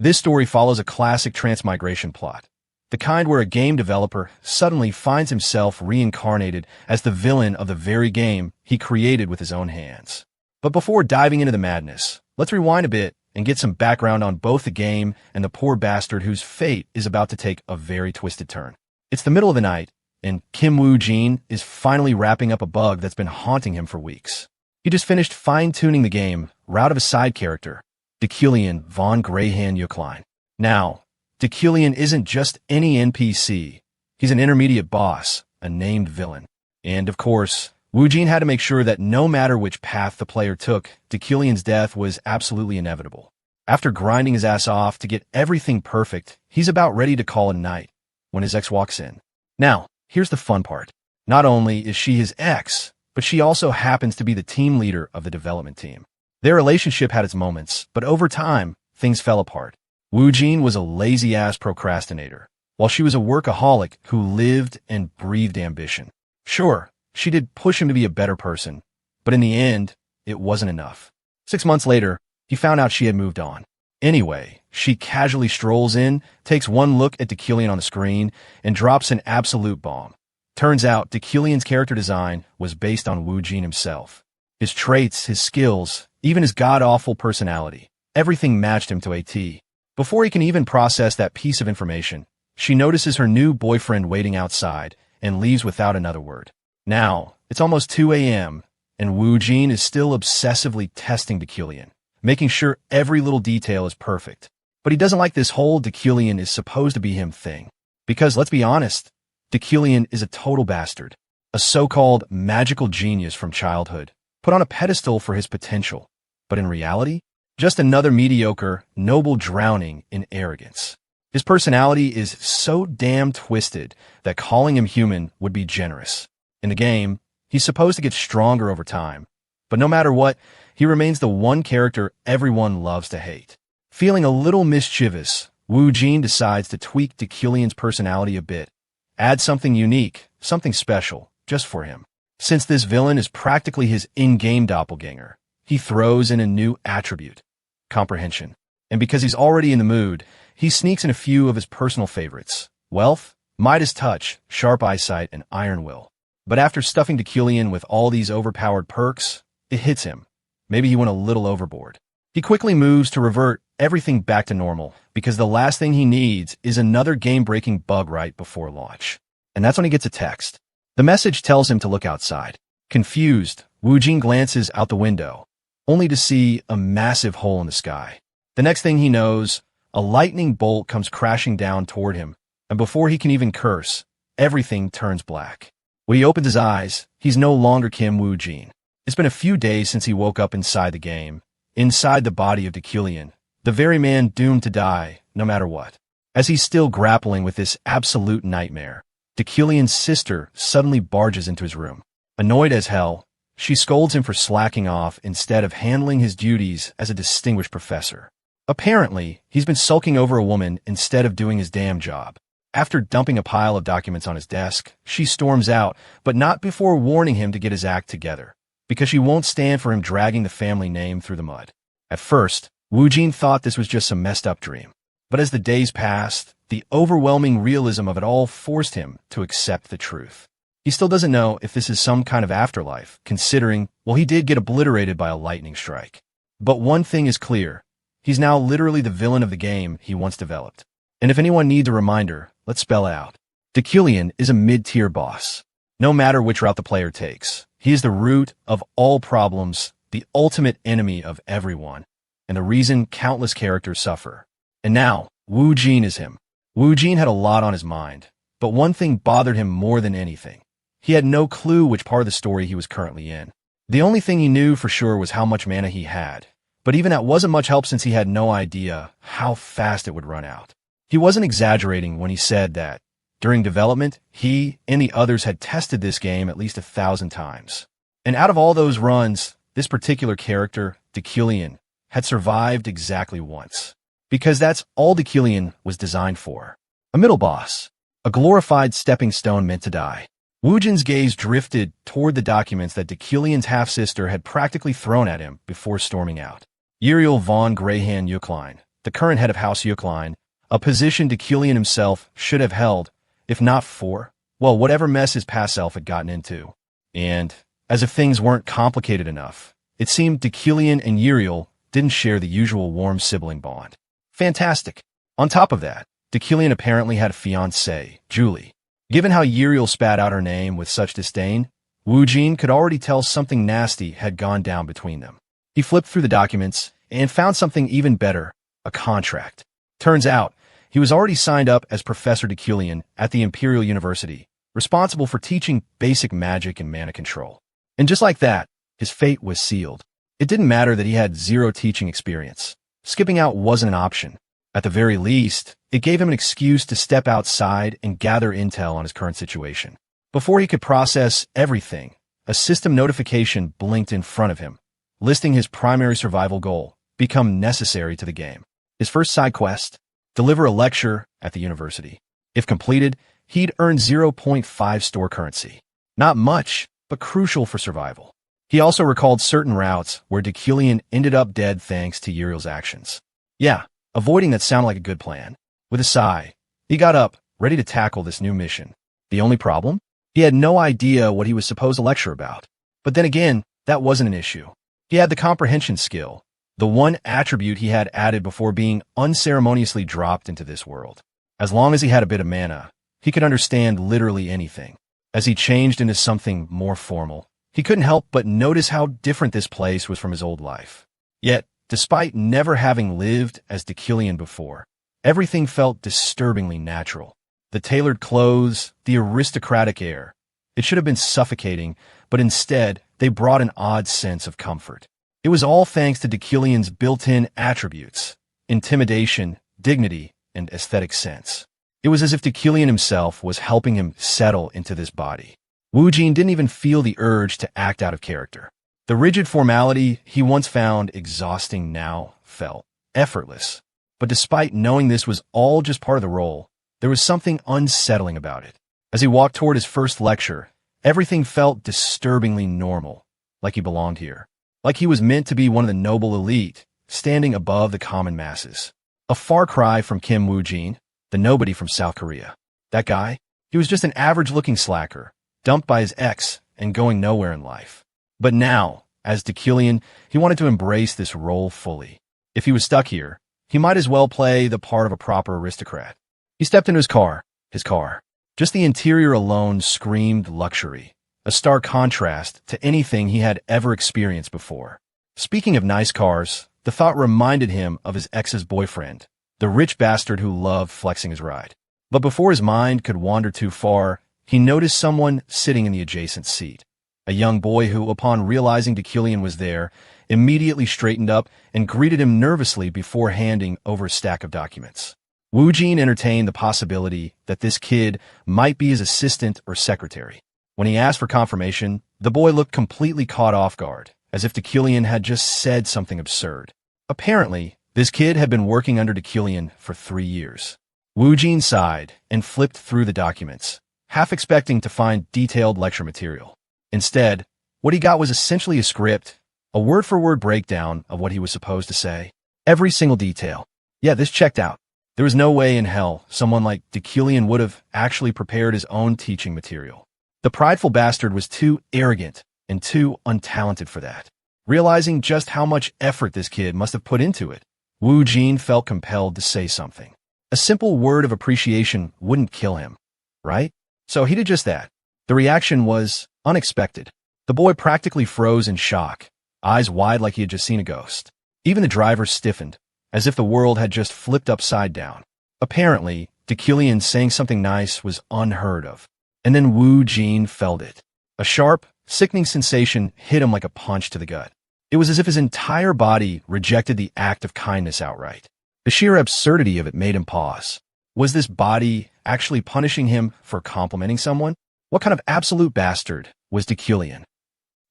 This story follows a classic transmigration plot, the kind where a game developer suddenly finds himself reincarnated as the villain of the very game he created with his own hands. But before diving into the madness, let's rewind a bit and get some background on both the game and the poor bastard whose fate is about to take a very twisted turn. It's the middle of the night, and Kim Woo-jin is finally wrapping up a bug that's been haunting him for weeks. He just finished fine-tuning the game, route of a side character, Deucalion von Greyhan-Yukline. Now, Deucalion isn't just any NPC. He's an intermediate boss, a named villain. And, of course, Woo-jin had to make sure that no matter which path the player took, Deucalion's death was absolutely inevitable. After grinding his ass off to get everything perfect, he's about ready to call it a night when his ex walks in. Now, here's the fun part. Not only is she his ex, but she also happens to be the team leader of the development team. Their relationship had its moments, but over time, things fell apart. Woo-jin was a lazy-ass procrastinator, while she was a workaholic who lived and breathed ambition. Sure, she did push him to be a better person, but in the end, it wasn't enough. 6 months later, he found out she had moved on. Anyway, she casually strolls in, takes one look at Deucalion on the screen, and drops an absolute bomb. Turns out, Deucalion's character design was based on Woo-jin himself. His traits, his skills, even his god-awful personality, everything matched him to a T. Before he can even process that piece of information, she notices her new boyfriend waiting outside and leaves without another word. Now, it's almost 2 a.m., and Woo-jin is still obsessively testing Deucalion, making sure every little detail is perfect. But he doesn't like this whole Deucalion is supposed to be him thing. Because, let's be honest, Deucalion is a total bastard, a so-called magical genius from childhood, put on a pedestal for his potential. But in reality, just another mediocre, noble drowning in arrogance. His personality is so damn twisted that calling him human would be generous. In the game, he's supposed to get stronger over time, but no matter what, he remains the one character everyone loves to hate. Feeling a little mischievous, Woo-jin decides to tweak Deucalion's personality a bit, add something unique, something special, just for him. Since this villain is practically his in-game doppelganger, he throws in a new attribute, comprehension. And because he's already in the mood, he sneaks in a few of his personal favorites: wealth, Midas touch, sharp eyesight, and iron will. But after stuffing Deucalion with all these overpowered perks, it hits him. Maybe he went a little overboard. He quickly moves to revert everything back to normal, because the last thing he needs is another game-breaking bug right before launch. And that's when he gets a text. The message tells him to look outside. Confused, Woo-jin glances out the window, only to see a massive hole in the sky. The next thing he knows, a lightning bolt comes crashing down toward him, and before he can even curse, everything turns black. When he opens his eyes, he's no longer Kim Woo-jin. It's been a few days since he woke up inside the game, inside the body of Deucalion, the very man doomed to die, no matter what. As he's still grappling with this absolute nightmare, Deucalion's sister suddenly barges into his room. Annoyed as hell, she scolds him for slacking off instead of handling his duties as a distinguished professor. Apparently, he's been sulking over a woman instead of doing his damn job. After dumping a pile of documents on his desk, she storms out, but not before warning him to get his act together, because she won't stand for him dragging the family name through the mud. At first, Woo-jin thought this was just some messed up dream. But as the days passed, the overwhelming realism of it all forced him to accept the truth. He still doesn't know if this is some kind of afterlife, considering, well, he did get obliterated by a lightning strike. But one thing is clear. He's now literally the villain of the game he once developed. And if anyone needs a reminder, let's spell it out. Deucalion is a mid-tier boss. No matter which route the player takes, he is the root of all problems, the ultimate enemy of everyone, and the reason countless characters suffer. And now, Woo-jin is him. Woo-jin had a lot on his mind, but one thing bothered him more than anything. He had no clue which part of the story he was currently in. The only thing he knew for sure was how much mana he had, but even that wasn't much help since he had no idea how fast it would run out. He wasn't exaggerating when he said that, during development, he and the others had tested this game at least 1,000 times. And out of all those runs, this particular character, Deucalion, had survived exactly once. Because that's all Deucalion was designed for. A middle boss. A glorified stepping stone meant to die. Woo-jin's gaze drifted toward the documents that Deucalion's half-sister had practically thrown at him before storming out. Uriel von Greyhan-Yukline, the current head of House Yukline, a position Deucalion himself should have held, if not for, well, whatever mess his past self had gotten into. And, as if things weren't complicated enough, it seemed Deucalion and Uriel didn't share the usual warm sibling bond. Fantastic. On top of that, Deucalion apparently had a fiancée, Julie. Given how Uriel spat out her name with such disdain, Wu Jin could already tell something nasty had gone down between them. He flipped through the documents and found something even better, a contract. Turns out, he was already signed up as Professor Deucalion at the Imperial University, responsible for teaching basic magic and mana control. And just like that, his fate was sealed. It didn't matter that he had zero teaching experience. Skipping out wasn't an option. At the very least, it gave him an excuse to step outside and gather intel on his current situation. Before he could process everything, a system notification blinked in front of him, listing his primary survival goal, become necessary to the game. His first side quest, deliver a lecture at the university. If completed, he'd earn 0.5 store currency. Not much, but crucial for survival. He also recalled certain routes where Deucalion ended up dead thanks to Uriel's actions. Yeah, avoiding that sounded like a good plan. With a sigh, he got up, ready to tackle this new mission. The only problem? He had no idea what he was supposed to lecture about. But then again, that wasn't an issue. He had the comprehension skill, the one attribute he had added before being unceremoniously dropped into this world. As long as he had a bit of mana, he could understand literally anything. As he changed into something more formal, he couldn't help but notice how different this place was from his old life. Yet, despite never having lived as Deucalion before, everything felt disturbingly natural. The tailored clothes, the aristocratic air. It should have been suffocating, but instead, they brought an odd sense of comfort. It was all thanks to Deucalion's built-in attributes, intimidation, dignity, and aesthetic sense. It was as if Deucalion himself was helping him settle into this body. Wu Jin didn't even feel the urge to act out of character. The rigid formality he once found exhausting now felt effortless. But despite knowing this was all just part of the role, there was something unsettling about it. As he walked toward his first lecture, everything felt disturbingly normal, like he belonged here. Like he was meant to be one of the noble elite, standing above the common masses. A far cry from Kim Wu Jin, the nobody from South Korea. That guy? He was just an average-looking slacker, dumped by his ex and going nowhere in life. But now, as Deucalion, he wanted to embrace this role fully. If he was stuck here, he might as well play the part of a proper aristocrat. He stepped into his car. Just the interior alone screamed luxury, a stark contrast to anything he had ever experienced before. Speaking of nice cars, the thought reminded him of his ex's boyfriend, the rich bastard who loved flexing his ride. But before his mind could wander too far, he noticed someone sitting in the adjacent seat. A young boy who, upon realizing Deucalion was there, immediately straightened up and greeted him nervously before handing over a stack of documents. Wu Jin entertained the possibility that this kid might be his assistant or secretary. When he asked for confirmation, the boy looked completely caught off guard, as if Deucalion had just said something absurd. Apparently, this kid had been working under Deucalion for 3 years. Wu Jin sighed and flipped through the documents, half expecting to find detailed lecture material. Instead, what he got was essentially a script, a word-for-word breakdown of what he was supposed to say. Every single detail. Yeah, this checked out. There was no way in hell someone like Deucalion would have actually prepared his own teaching material. The prideful bastard was too arrogant and too untalented for that. Realizing just how much effort this kid must have put into it, Wu Jin felt compelled to say something. A simple word of appreciation wouldn't kill him, right? So he did just that. The reaction was unexpected. The boy practically froze in shock, eyes wide like he had just seen a ghost. Even the driver stiffened, as if the world had just flipped upside down. Apparently, Deucalion saying something nice was unheard of. And then Wu Jin felt it. A sharp, sickening sensation hit him like a punch to the gut. It was as if his entire body rejected the act of kindness outright. The sheer absurdity of it made him pause. Was this body actually punishing him for complimenting someone? What kind of absolute bastard was Deucalion?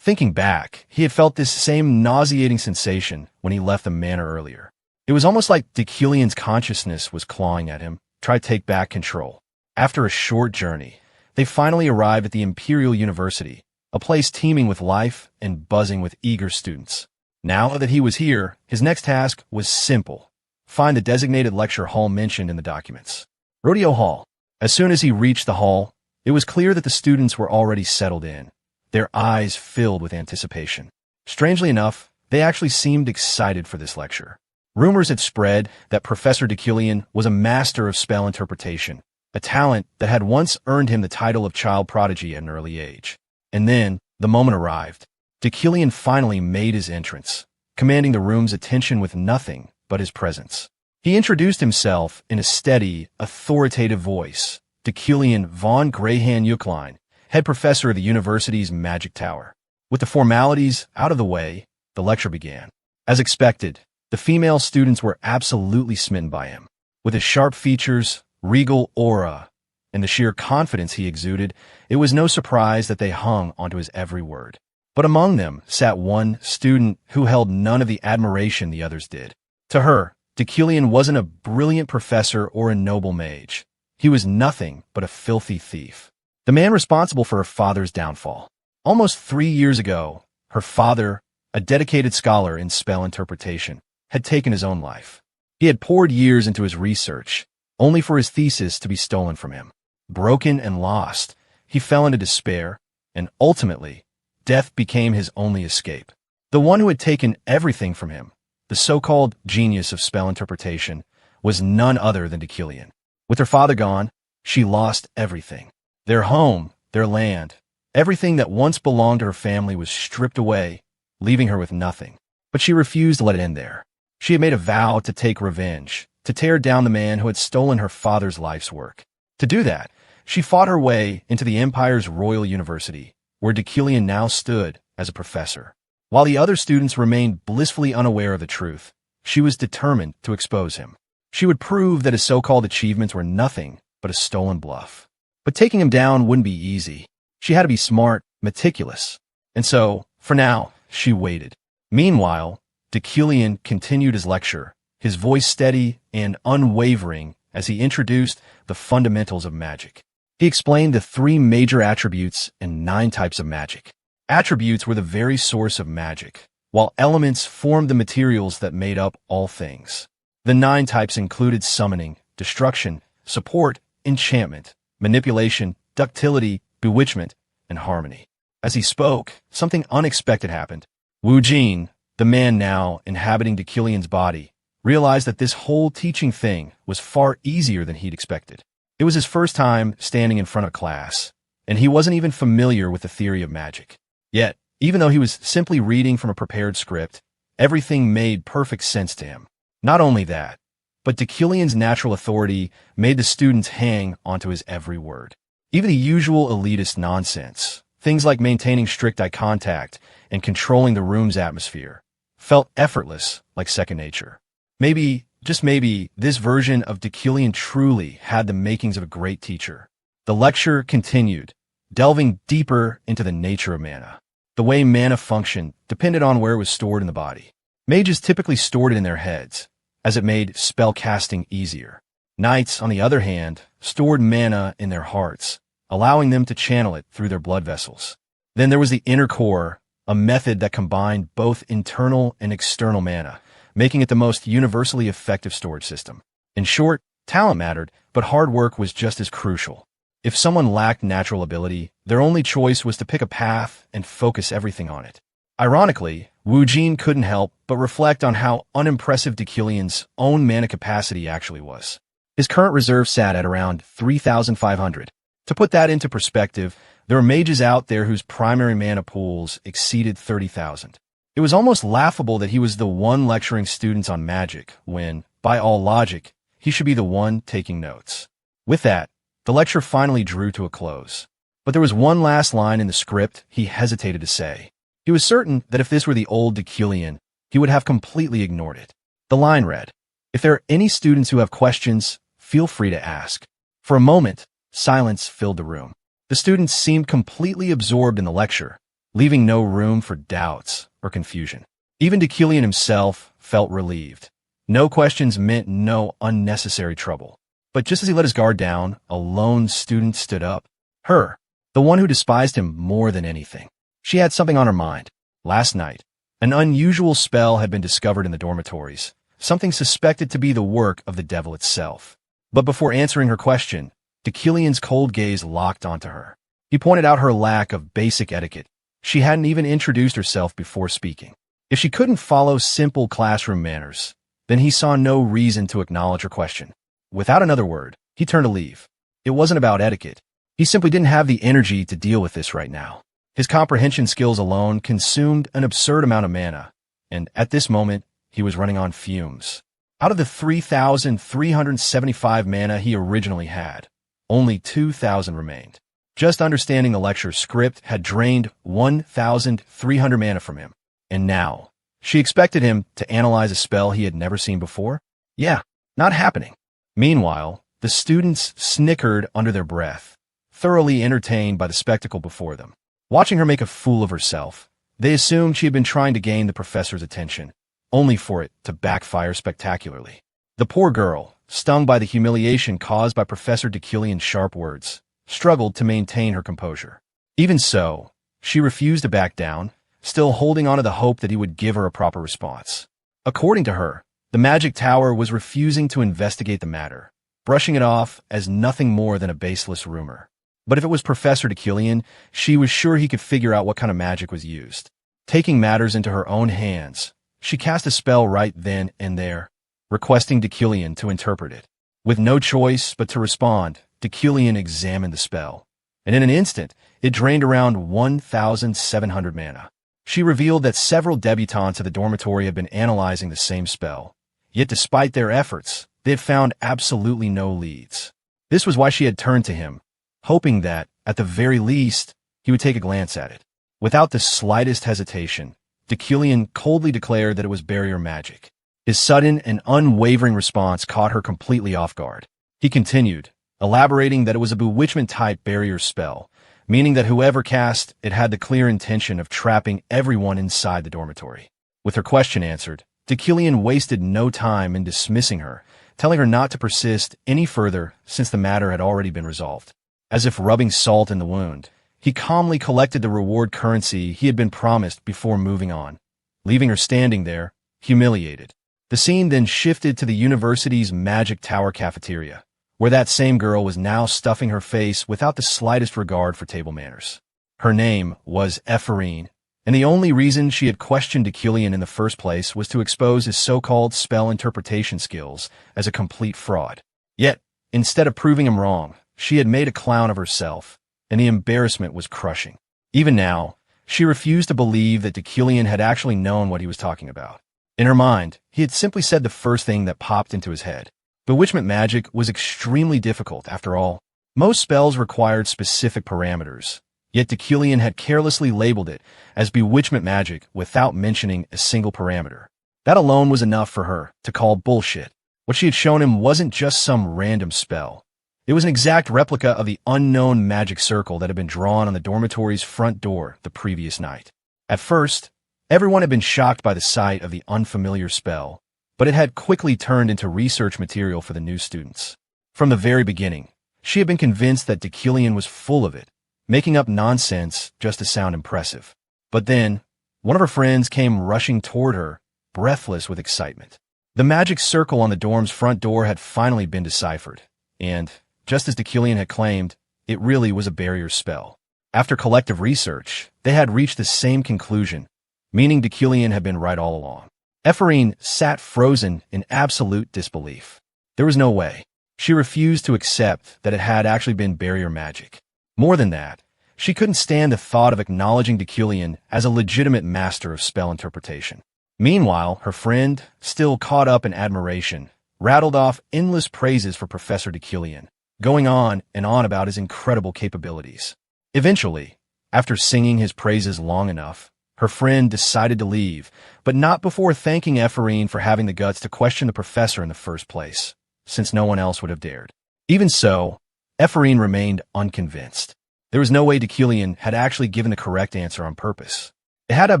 Thinking back, he had felt this same nauseating sensation when he left the manor earlier. It was almost like Deucalion's consciousness was clawing at him, trying to take back control. After a short journey, they finally arrived at the Imperial University, a place teeming with life and buzzing with eager students. Now that he was here, his next task was simple: Find the designated lecture hall mentioned in the documents. Rodeo Hall. As soon as he reached the hall, it was clear that the students were already settled in, their eyes filled with anticipation. Strangely enough, they actually seemed excited for this lecture. Rumors had spread that Professor Deucalion was a master of spell interpretation, a talent that had once earned him the title of child prodigy at an early age. And then, the moment arrived. Deucalion finally made his entrance, commanding the room's attention with nothing but his presence. He introduced himself in a steady, authoritative voice. Deucalion von Greyhan-Yucklein, head professor of the university's magic tower. With the formalities out of the way, the lecture began. As expected, the female students were absolutely smitten by him. With his sharp features, regal aura, and the sheer confidence he exuded, it was no surprise that they hung onto his every word. But among them sat one student who held none of the admiration the others did. To her, Deucalion wasn't a brilliant professor or a noble mage. He was nothing but a filthy thief. The man responsible for her father's downfall. Almost 3 years ago, her father, a dedicated scholar in spell interpretation, had taken his own life. He had poured years into his research, only for his thesis to be stolen from him. Broken and lost, he fell into despair, and ultimately, death became his only escape. The one who had taken everything from him, the so-called genius of spell interpretation, was none other than Deucalion. With her father gone, she lost everything. Their home, their land, everything that once belonged to her family was stripped away, leaving her with nothing. But she refused to let it end there. She had made a vow to take revenge, to tear down the man who had stolen her father's life's work. To do that, she fought her way into the Empire's Royal University, where Deucalion now stood as a professor. While the other students remained blissfully unaware of the truth, she was determined to expose him. She would prove that his so-called achievements were nothing but a stolen bluff. But taking him down wouldn't be easy. She had to be smart, meticulous. And so, for now, she waited. Meanwhile, Deucalion continued his lecture, his voice steady and unwavering as he introduced the fundamentals of magic. He explained the 3 major attributes and 9 types of magic. Attributes were the very source of magic, while elements formed the materials that made up all things. The 9 types included summoning, destruction, support, enchantment, manipulation, ductility, bewitchment, and harmony. As he spoke, something unexpected happened. Wu Jin, the man now inhabiting Deucalion's body, realized that this whole teaching thing was far easier than he'd expected. It was his first time standing in front of class, and he wasn't even familiar with the theory of magic. Yet, even though he was simply reading from a prepared script, everything made perfect sense to him. Not only that, but Deucalion's natural authority made the students hang onto his every word. Even the usual elitist nonsense, things like maintaining strict eye contact and controlling the room's atmosphere, felt effortless like second nature. Maybe, just maybe, this version of Deucalion truly had the makings of a great teacher. The lecture continued, delving deeper into the nature of mana. The way mana functioned depended on where it was stored in the body. Mages typically stored it in their heads, as it made spell casting easier. Knights, on the other hand, stored mana in their hearts, allowing them to channel it through their blood vessels. Then there was the inner core, a method that combined both internal and external mana, making it the most universally effective storage system. In short, talent mattered, but hard work was just as crucial. If someone lacked natural ability, their only choice was to pick a path and focus everything on it. Ironically, Wu Jin couldn't help but reflect on how unimpressive Deucalion's own mana capacity actually was. His current reserve sat at around 3,500. To put that into perspective, there are mages out there whose primary mana pools exceeded 30,000. It was almost laughable that he was the one lecturing students on magic when, by all logic, he should be the one taking notes. With that, the lecture finally drew to a close. But there was one last line in the script he hesitated to say. He was certain that if this were the old Deucalion, he would have completely ignored it. The line read, "If there are any students who have questions, feel free to ask." For a moment, silence filled the room. The students seemed completely absorbed in the lecture, leaving no room for doubts or confusion. Even Deucalion himself felt relieved. No questions meant no unnecessary trouble. But just as he let his guard down, a lone student stood up. Her, the one who despised him more than anything. She had something on her mind. Last night, an unusual spell had been discovered in the dormitories, something suspected to be the work of the devil itself. But before answering her question, Deucalion's cold gaze locked onto her. He pointed out her lack of basic etiquette. She hadn't even introduced herself before speaking. If she couldn't follow simple classroom manners, then he saw no reason to acknowledge her question. Without another word, he turned to leave. It wasn't about etiquette. He simply didn't have the energy to deal with this right now. His comprehension skills alone consumed an absurd amount of mana, and at this moment, he was running on fumes. Out of the 3,375 mana he originally had, only 2,000 remained. Just understanding the lecture script had drained 1,300 mana from him. And now, she expected him to analyze a spell he had never seen before? Yeah, not happening. Meanwhile, the students snickered under their breath, thoroughly entertained by the spectacle before them. Watching her make a fool of herself, they assumed she had been trying to gain the professor's attention, only for it to backfire spectacularly. The poor girl, stung by the humiliation caused by Professor Deucalion's sharp words, struggled to maintain her composure. Even so, she refused to back down, still holding on to the hope that he would give her a proper response. According to her, the magic tower was refusing to investigate the matter, brushing it off as nothing more than a baseless rumor. But if it was Professor Deucalion, she was sure he could figure out what kind of magic was used. Taking matters into her own hands, she cast a spell right then and there, requesting Deucalion to interpret it. With no choice but to respond, Deucalion examined the spell, and in an instant, it drained around 1,700 mana. She revealed that several debutantes of the dormitory had been analyzing the same spell, yet despite their efforts, they had found absolutely no leads. This was why she had turned to him, hoping that, at the very least, he would take a glance at it. Without the slightest hesitation, Deucalion coldly declared that it was barrier magic. His sudden and unwavering response caught her completely off guard. He continued, elaborating that it was a bewitchment-type barrier spell, meaning that whoever cast it had the clear intention of trapping everyone inside the dormitory. With her question answered, Deucalion wasted no time in dismissing her, telling her not to persist any further since the matter had already been resolved. As if rubbing salt in the wound, he calmly collected the reward currency he had been promised before moving on, leaving her standing there, humiliated. The scene then shifted to the university's magic tower cafeteria, where that same girl was now stuffing her face without the slightest regard for table manners. Her name was Ephraim, and the only reason she had questioned Deucalion in the first place was to expose his so-called spell interpretation skills as a complete fraud. Yet, instead of proving him wrong, she had made a clown of herself, and the embarrassment was crushing. Even now, she refused to believe that Deucalion had actually known what he was talking about. In her mind, he had simply said the first thing that popped into his head. Bewitchment magic was extremely difficult, after all. Most spells required specific parameters, yet Deucalion had carelessly labeled it as bewitchment magic without mentioning a single parameter. That alone was enough for her to call bullshit. What she had shown him wasn't just some random spell. It was an exact replica of the unknown magic circle that had been drawn on the dormitory's front door the previous night. At first, everyone had been shocked by the sight of the unfamiliar spell, but it had quickly turned into research material for the new students. From the very beginning, she had been convinced that Deucalion was full of it, making up nonsense just to sound impressive. But then, one of her friends came rushing toward her, breathless with excitement. The magic circle on the dorm's front door had finally been deciphered, and, just as Deucalion had claimed, it really was a barrier spell. After collective research, they had reached the same conclusion, meaning Deucalion had been right all along. Ephraim sat frozen in absolute disbelief. There was no way. She refused to accept that it had actually been barrier magic. More than that, she couldn't stand the thought of acknowledging Deucalion as a legitimate master of spell interpretation. Meanwhile, her friend, still caught up in admiration, rattled off endless praises for Professor Deucalion, going on and on about his incredible capabilities. Eventually, after singing his praises long enough, her friend decided to leave, but not before thanking Ephraim for having the guts to question the professor in the first place, since no one else would have dared. Even so, Ephraim remained unconvinced. There was no way Deucalion had actually given the correct answer on purpose. It had to have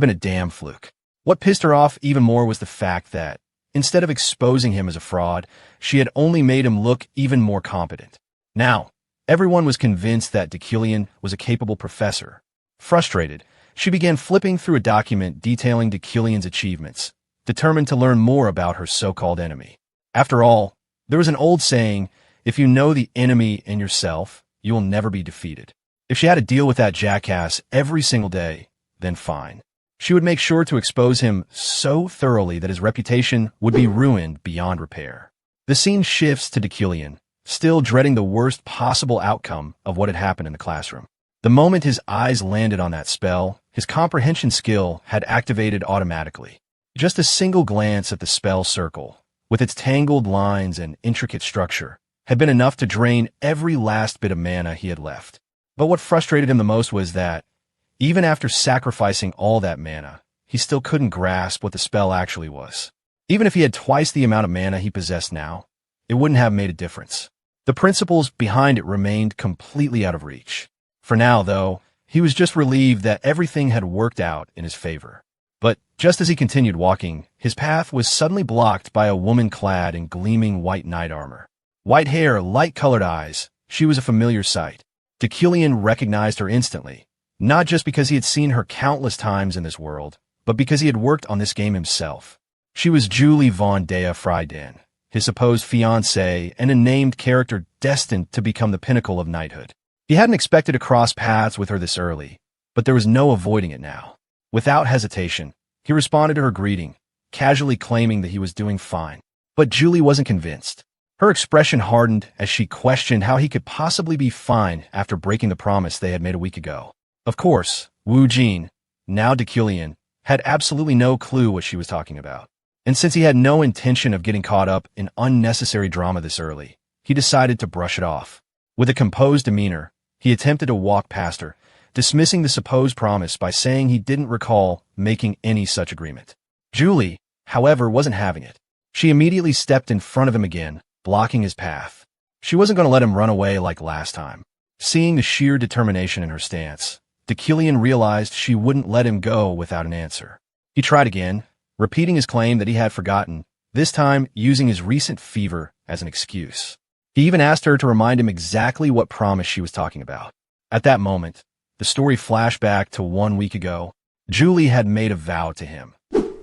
been a damn fluke. What pissed her off even more was the fact that, instead of exposing him as a fraud, she had only made him look even more competent. Now, everyone was convinced that Deucalion was a capable professor. Frustrated, she began flipping through a document detailing Deucalion's achievements, determined to learn more about her so-called enemy. After all, there was an old saying, if you know the enemy in yourself, you will never be defeated. If she had to deal with that jackass every single day, then fine. She would make sure to expose him so thoroughly that his reputation would be ruined beyond repair. The scene shifts to Deucalion, still dreading the worst possible outcome of what had happened in the classroom. The moment his eyes landed on that spell, his comprehension skill had activated automatically. Just a single glance at the spell circle, with its tangled lines and intricate structure, had been enough to drain every last bit of mana he had left. But what frustrated him the most was that, even after sacrificing all that mana, he still couldn't grasp what the spell actually was. Even if he had twice the amount of mana he possessed now, it wouldn't have made a difference. The principles behind it remained completely out of reach. For now, though, he was just relieved that everything had worked out in his favor. But just as he continued walking, his path was suddenly blocked by a woman clad in gleaming white knight armor. White hair, light-colored eyes, she was a familiar sight. Deucalion recognized her instantly, not just because he had seen her countless times in this world, but because he had worked on this game himself. She was Julie von Dea Freiden, his supposed fiancée and a named character destined to become the pinnacle of knighthood. He hadn't expected to cross paths with her this early, but there was no avoiding it now. Without hesitation, he responded to her greeting, casually claiming that he was doing fine. But Julie wasn't convinced. Her expression hardened as she questioned how he could possibly be fine after breaking the promise they had made a week ago. Of course, Wu Jin, now Deucalion, had absolutely no clue what she was talking about. And since he had no intention of getting caught up in unnecessary drama this early, he decided to brush it off. With a composed demeanor, he attempted to walk past her, dismissing the supposed promise by saying he didn't recall making any such agreement. Julie, however, wasn't having it. She immediately stepped in front of him again, blocking his path. She wasn't going to let him run away like last time. Seeing the sheer determination in her stance, Deucalion realized she wouldn't let him go without an answer. He tried again, repeating his claim that he had forgotten, this time using his recent fever as an excuse. He even asked her to remind him exactly what promise she was talking about. At that moment, the story flashed back to 1 week ago. Julie had made a vow to him.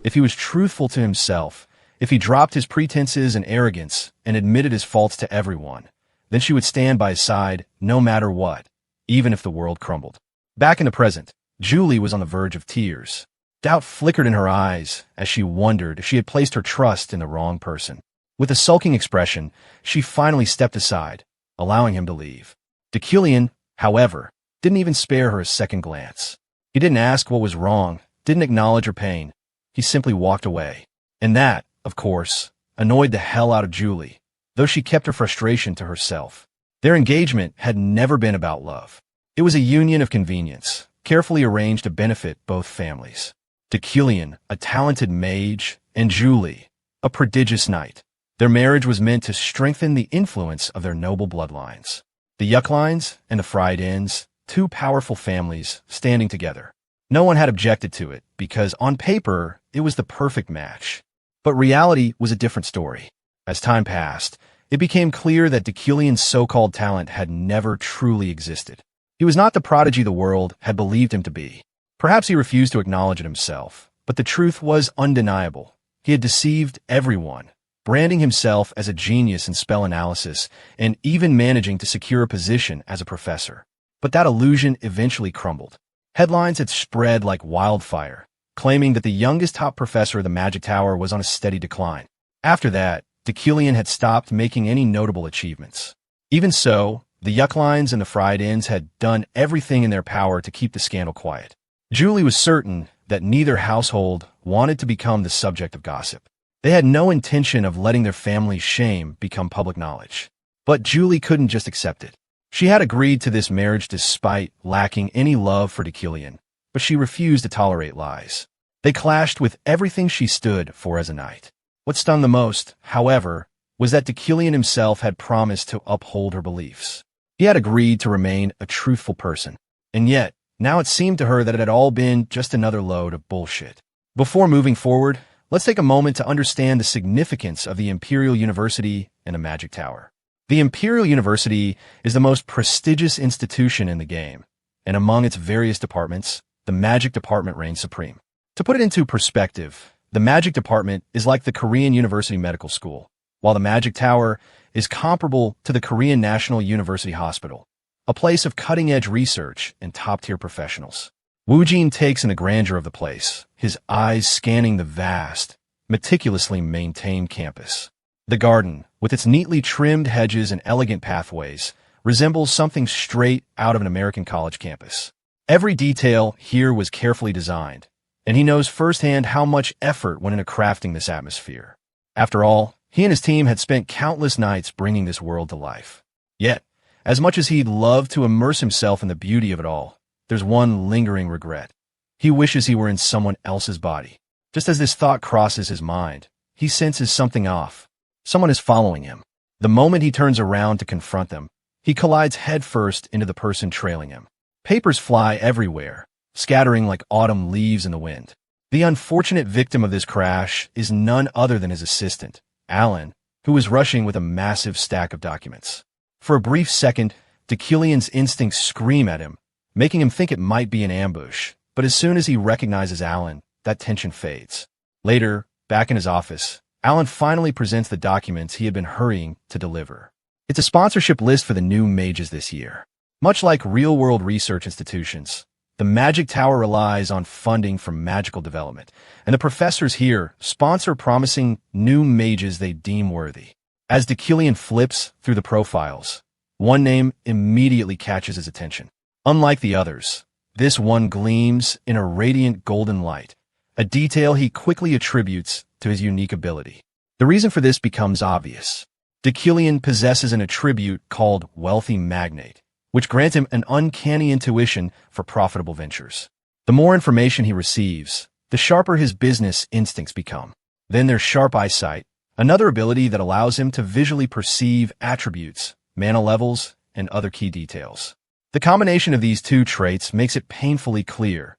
If he was truthful to himself, if he dropped his pretenses and arrogance and admitted his faults to everyone, then she would stand by his side no matter what, even if the world crumbled. Back in the present, Julie was on the verge of tears. Doubt flickered in her eyes as she wondered if she had placed her trust in the wrong person. With a sulking expression, she finally stepped aside, allowing him to leave. Deucalion, however, didn't even spare her a second glance. He didn't ask what was wrong, didn't acknowledge her pain. He simply walked away. And that, of course, annoyed the hell out of Julie, though she kept her frustration to herself. Their engagement had never been about love. It was a union of convenience, carefully arranged to benefit both families. Deucalion, a talented mage, and Julie, a prodigious knight. Their marriage was meant to strengthen the influence of their noble bloodlines. The Yucklines and the Freidens, two powerful families standing together. No one had objected to it because, on paper, it was the perfect match. But reality was a different story. As time passed, it became clear that Deucalion's so-called talent had never truly existed. He was not the prodigy the world had believed him to be. Perhaps he refused to acknowledge it himself, but the truth was undeniable. He had deceived everyone, branding himself as a genius in spell analysis and even managing to secure a position as a professor. But that illusion eventually crumbled. Headlines had spread like wildfire, claiming that the youngest top professor of the Magic Tower was on a steady decline. After that, Deucalion had stopped making any notable achievements. Even so, the Yucklines and the Freidens had done everything in their power to keep the scandal quiet. Julie was certain that neither household wanted to become the subject of gossip. They had no intention of letting their family's shame become public knowledge. But Julie couldn't just accept it. She had agreed to this marriage despite lacking any love for Deucalion, but she refused to tolerate lies. They clashed with everything she stood for as a knight. What stung the most, however, was that Deucalion himself had promised to uphold her beliefs. He had agreed to remain a truthful person, and yet, now it seemed to her that it had all been just another load of bullshit. Before moving forward, let's take a moment to understand the significance of the Imperial University and the Magic Tower. The Imperial University is the most prestigious institution in the game, and among its various departments, the Magic Department reigns supreme. To put it into perspective, The magic department is like the Korean University Medical School, while the magic tower is comparable to the Korean National University Hospital, a place of cutting-edge research and top-tier professionals. Woojin takes in the grandeur of the place, his eyes scanning the vast, meticulously maintained campus. The garden, with its neatly trimmed hedges and elegant pathways, resembles something straight out of an American college campus. Every detail here was carefully designed, and he knows firsthand how much effort went into crafting this atmosphere. After all, he and his team had spent countless nights bringing this world to life. Yet, as much as he'd love to immerse himself in the beauty of it all, there's one lingering regret. He wishes he were in someone else's body. Just as this thought crosses his mind, he senses something off. Someone is following him. The moment he turns around to confront them, he collides headfirst into the person trailing him. Papers fly everywhere, scattering like autumn leaves in the wind. The unfortunate victim of this crash is none other than his assistant, Alan, who was rushing with a massive stack of documents. For a brief second, Dekillian's instincts scream at him, making him think it might be an ambush, but as soon as he recognizes Alan, that tension fades. Later, back in his office, Alan finally presents the documents he had been hurrying to deliver. It's a sponsorship list for the new mages this year. Much like real-world research institutions, the Magic Tower relies on funding from magical development, and the professors here sponsor promising new mages they deem worthy. As Dekillian flips through the profiles, one name immediately catches his attention. Unlike the others, this one gleams in a radiant golden light, a detail he quickly attributes to his unique ability. The reason for this becomes obvious. Dekillian possesses an attribute called Wealthy Magnate, which grants him an uncanny intuition for profitable ventures. The more information he receives, the sharper his business instincts become. Then there's sharp eyesight, another ability that allows him to visually perceive attributes, mana levels, and other key details. The combination of these two traits makes it painfully clear.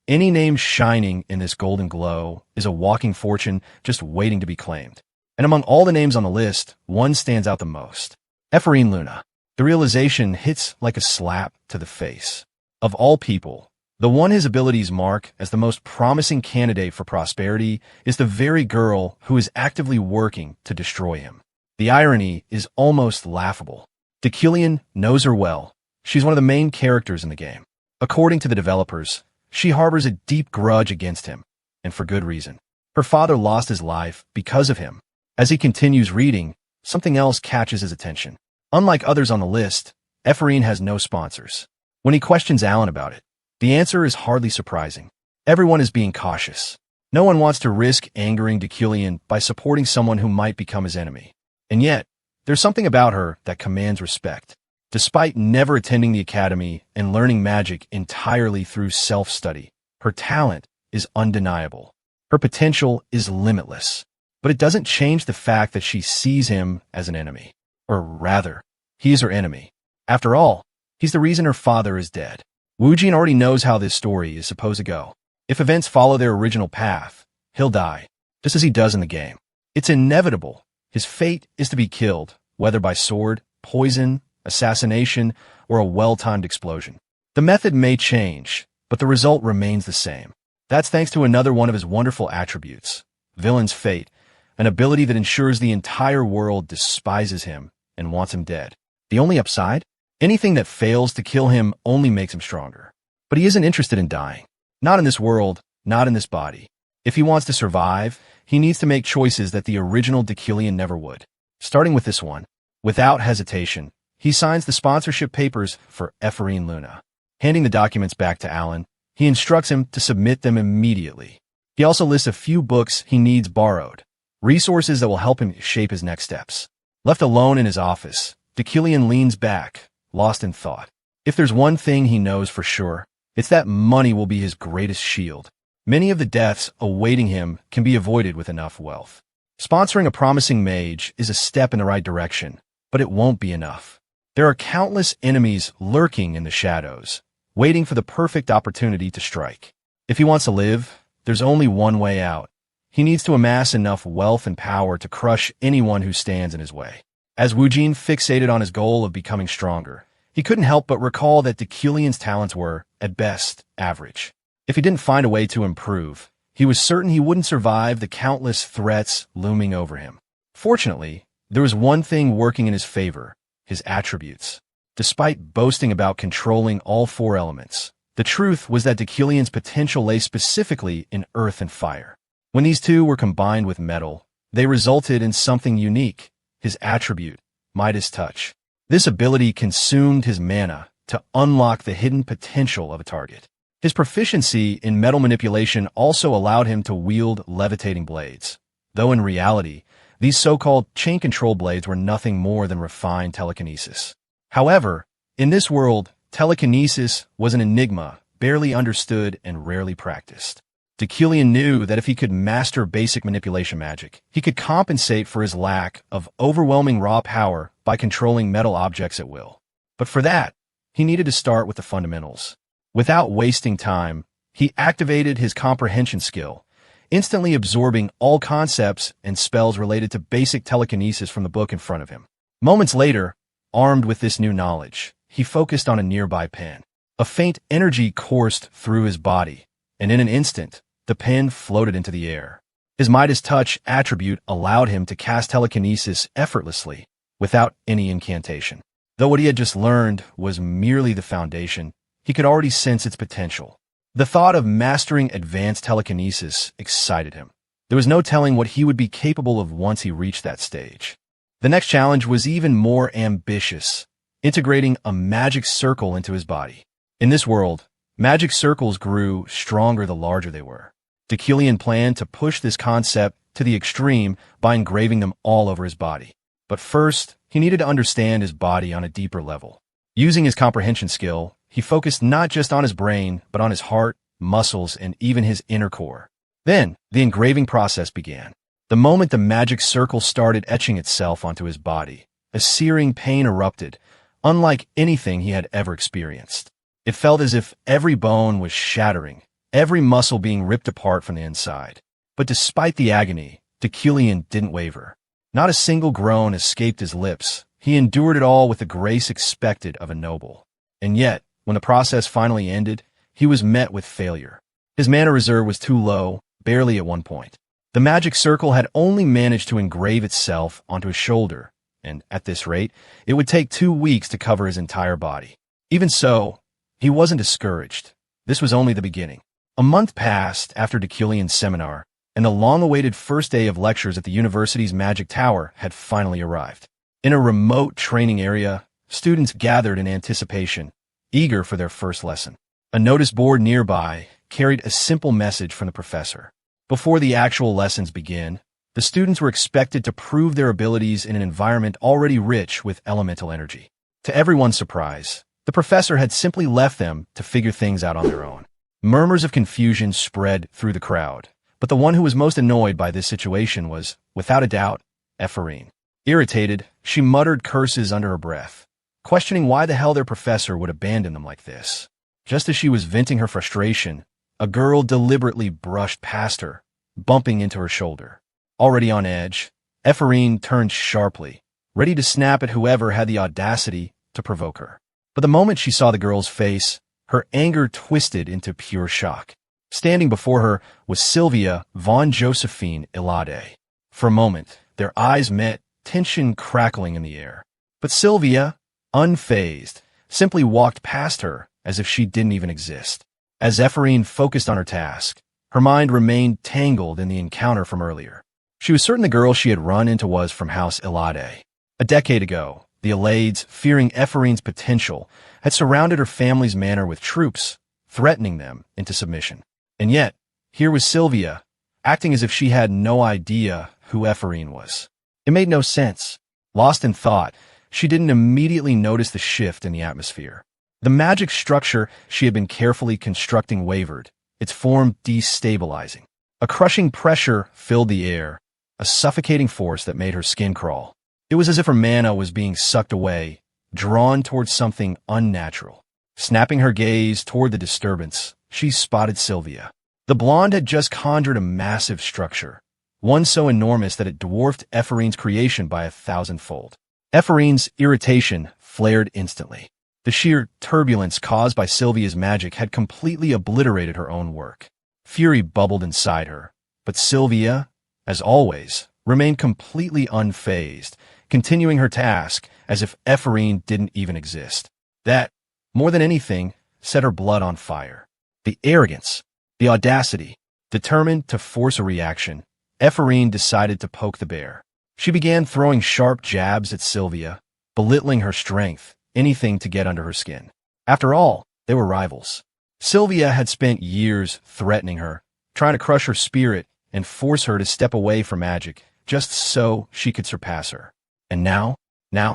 Any name shining in this golden glow is a walking fortune just waiting to be claimed. And among all the names on the list, one stands out the most. Ephraim Luna. The realization hits like a slap to the face. Of all people, the one his abilities mark as the most promising candidate for prosperity is the very girl who is actively working to destroy him. The irony is almost laughable. Dekillian knows her well. She's one of the main characters in the game. According to the developers, she harbors a deep grudge against him, and for good reason. Her father lost his life because of him. As he continues reading, something else catches his attention. Unlike others on the list, Ephraim has no sponsors. When he questions Alan about it, the answer is hardly surprising. Everyone is being cautious. No one wants to risk angering Dekillian by supporting someone who might become his enemy. And yet, there's something about her that commands respect. Despite never attending the academy and learning magic entirely through self-study, her talent is undeniable. Her potential is limitless. But it doesn't change the fact that she sees him as an enemy. Or rather, he is her enemy. After all, he's the reason her father is dead. Woojin already knows how this story is supposed to go. If events follow their original path, he'll die, just as he does in the game. It's inevitable. His fate is to be killed, whether by sword, poison, assassination, or a well-timed explosion. The method may change, but the result remains the same. That's thanks to another one of his wonderful attributes, Villain's Fate, an ability that ensures the entire world despises him and wants him dead. The only upside? Anything that fails to kill him only makes him stronger. But he isn't interested in dying. Not in this world, not in this body. If he wants to survive, he needs to make choices that the original Dekillian never would. Starting with this one. Without hesitation, he signs the sponsorship papers for Ephraim Luna. Handing the documents back to Alan, he instructs him to submit them immediately. He also lists a few books he needs borrowed, resources that will help him shape his next steps. Left alone in his office, Dekillian leans back, lost in thought. If there's one thing he knows for sure, it's that money will be his greatest shield. Many of the deaths awaiting him can be avoided with enough wealth. Sponsoring a promising mage is a step in the right direction, but it won't be enough. There are countless enemies lurking in the shadows, waiting for the perfect opportunity to strike. If he wants to live, there's only one way out. He needs to amass enough wealth and power to crush anyone who stands in his way. As Woojin fixated on his goal of becoming stronger, he couldn't help but recall that Dekillian's talents were, at best, average. If he didn't find a way to improve, He was certain he wouldn't survive the countless threats looming over him. Fortunately, there was one thing working in his favor: his attributes. Despite boasting about controlling all four elements, the truth was that Deucalion's potential lay specifically in earth and fire. When these two were combined with metal, they resulted in something unique: his attribute, Midas Touch. This ability consumed his mana to unlock the hidden potential of a target. His proficiency in metal manipulation also allowed him to wield levitating blades, though in reality, these so-called chain control blades were nothing more than refined telekinesis. However, in this world, telekinesis was an enigma, barely understood and rarely practiced. Deucalion knew that if he could master basic manipulation magic, he could compensate for his lack of overwhelming raw power by controlling metal objects at will. But for that, he needed to start with the fundamentals. Without wasting time, he activated his comprehension skill, instantly absorbing all concepts and spells related to basic telekinesis from the book in front of him. Moments later, armed with this new knowledge, he focused on a nearby pen. A faint energy coursed through his body, and in an instant, the pen floated into the air. His Midas Touch attribute allowed him to cast telekinesis effortlessly, without any incantation. Though what he had just learned was merely the foundation, he could already sense its potential. The thought of mastering advanced telekinesis excited him. There was no telling what he would be capable of once he reached that stage. The next challenge was even more ambitious: integrating a magic circle into his body. In this world, magic circles grew stronger the larger they were. Deucalion planned to push this concept to the extreme by engraving them all over his body. But first, he needed to understand his body on a deeper level. Using his comprehension skill, he focused not just on his brain, but on his heart, muscles, and even his inner core. Then, the engraving process began. The moment the magic circle started etching itself onto his body, a searing pain erupted, unlike anything he had ever experienced. It felt as if every bone was shattering, every muscle being ripped apart from the inside. But despite the agony, Deucalion didn't waver. Not a single groan escaped his lips. He endured it all with the grace expected of a noble. And yet, when the process finally ended, he was met with failure. His mana reserve was too low, barely at 1 point. The magic circle had only managed to engrave itself onto his shoulder, and at this rate, it would take 2 weeks to cover his entire body. Even so, he wasn't discouraged. This was only the beginning. A month passed after Deucalion's seminar, and the long-awaited first day of lectures at the university's magic tower had finally arrived. In a remote training area, students gathered in anticipation, eager for their first lesson. A notice board nearby carried a simple message from the professor. Before the actual lessons began, the students were expected to prove their abilities in an environment already rich with elemental energy. To everyone's surprise, the professor had simply left them to figure things out on their own. Murmurs of confusion spread through the crowd, but the one who was most annoyed by this situation was, without a doubt, Ephraim. Irritated, she muttered curses under her breath, questioning why the hell their professor would abandon them like this. Just as she was venting her frustration, a girl deliberately brushed past her, bumping into her shoulder. Already on edge, Ephraim turned sharply, ready to snap at whoever had the audacity to provoke her. But the moment she saw the girl's face, her anger twisted into pure shock. Standing before her was Sylvia von Josephine Ilade. For a moment, their eyes met, tension crackling in the air. But Sylvia, unfazed, simply walked past her as if she didn't even exist. As Ephraim focused on her task, her mind remained tangled in the encounter from earlier. She was certain the girl she had run into was from House Ilade. A decade ago, the Ilades, fearing Ephraim's potential, had surrounded her family's manor with troops, threatening them into submission. And yet, here was Sylvia, acting as if she had no idea who Ephraim was. It made no sense. Lost in thought, she didn't immediately notice the shift in the atmosphere. The magic structure she had been carefully constructing wavered, its form destabilizing. A crushing pressure filled the air, a suffocating force that made her skin crawl. It was as if her mana was being sucked away, drawn towards something unnatural. Snapping her gaze toward the disturbance, she spotted Sylvia. The blonde had just conjured a massive structure, one so enormous that it dwarfed Ephraim's creation by 1,000-fold. Ephraim's irritation flared instantly. The sheer turbulence caused by Sylvia's magic had completely obliterated her own work. Fury bubbled inside her, but Sylvia, as always, remained completely unfazed, continuing her task as if Ephraim didn't even exist. That, more than anything, set her blood on fire. The arrogance, the audacity. Determined to force a reaction, Ephraim decided to poke the bear. She began throwing sharp jabs at Sylvia, belittling her strength, anything to get under her skin. After all, they were rivals. Sylvia had spent years threatening her, trying to crush her spirit and force her to step away from magic just so she could surpass her. And now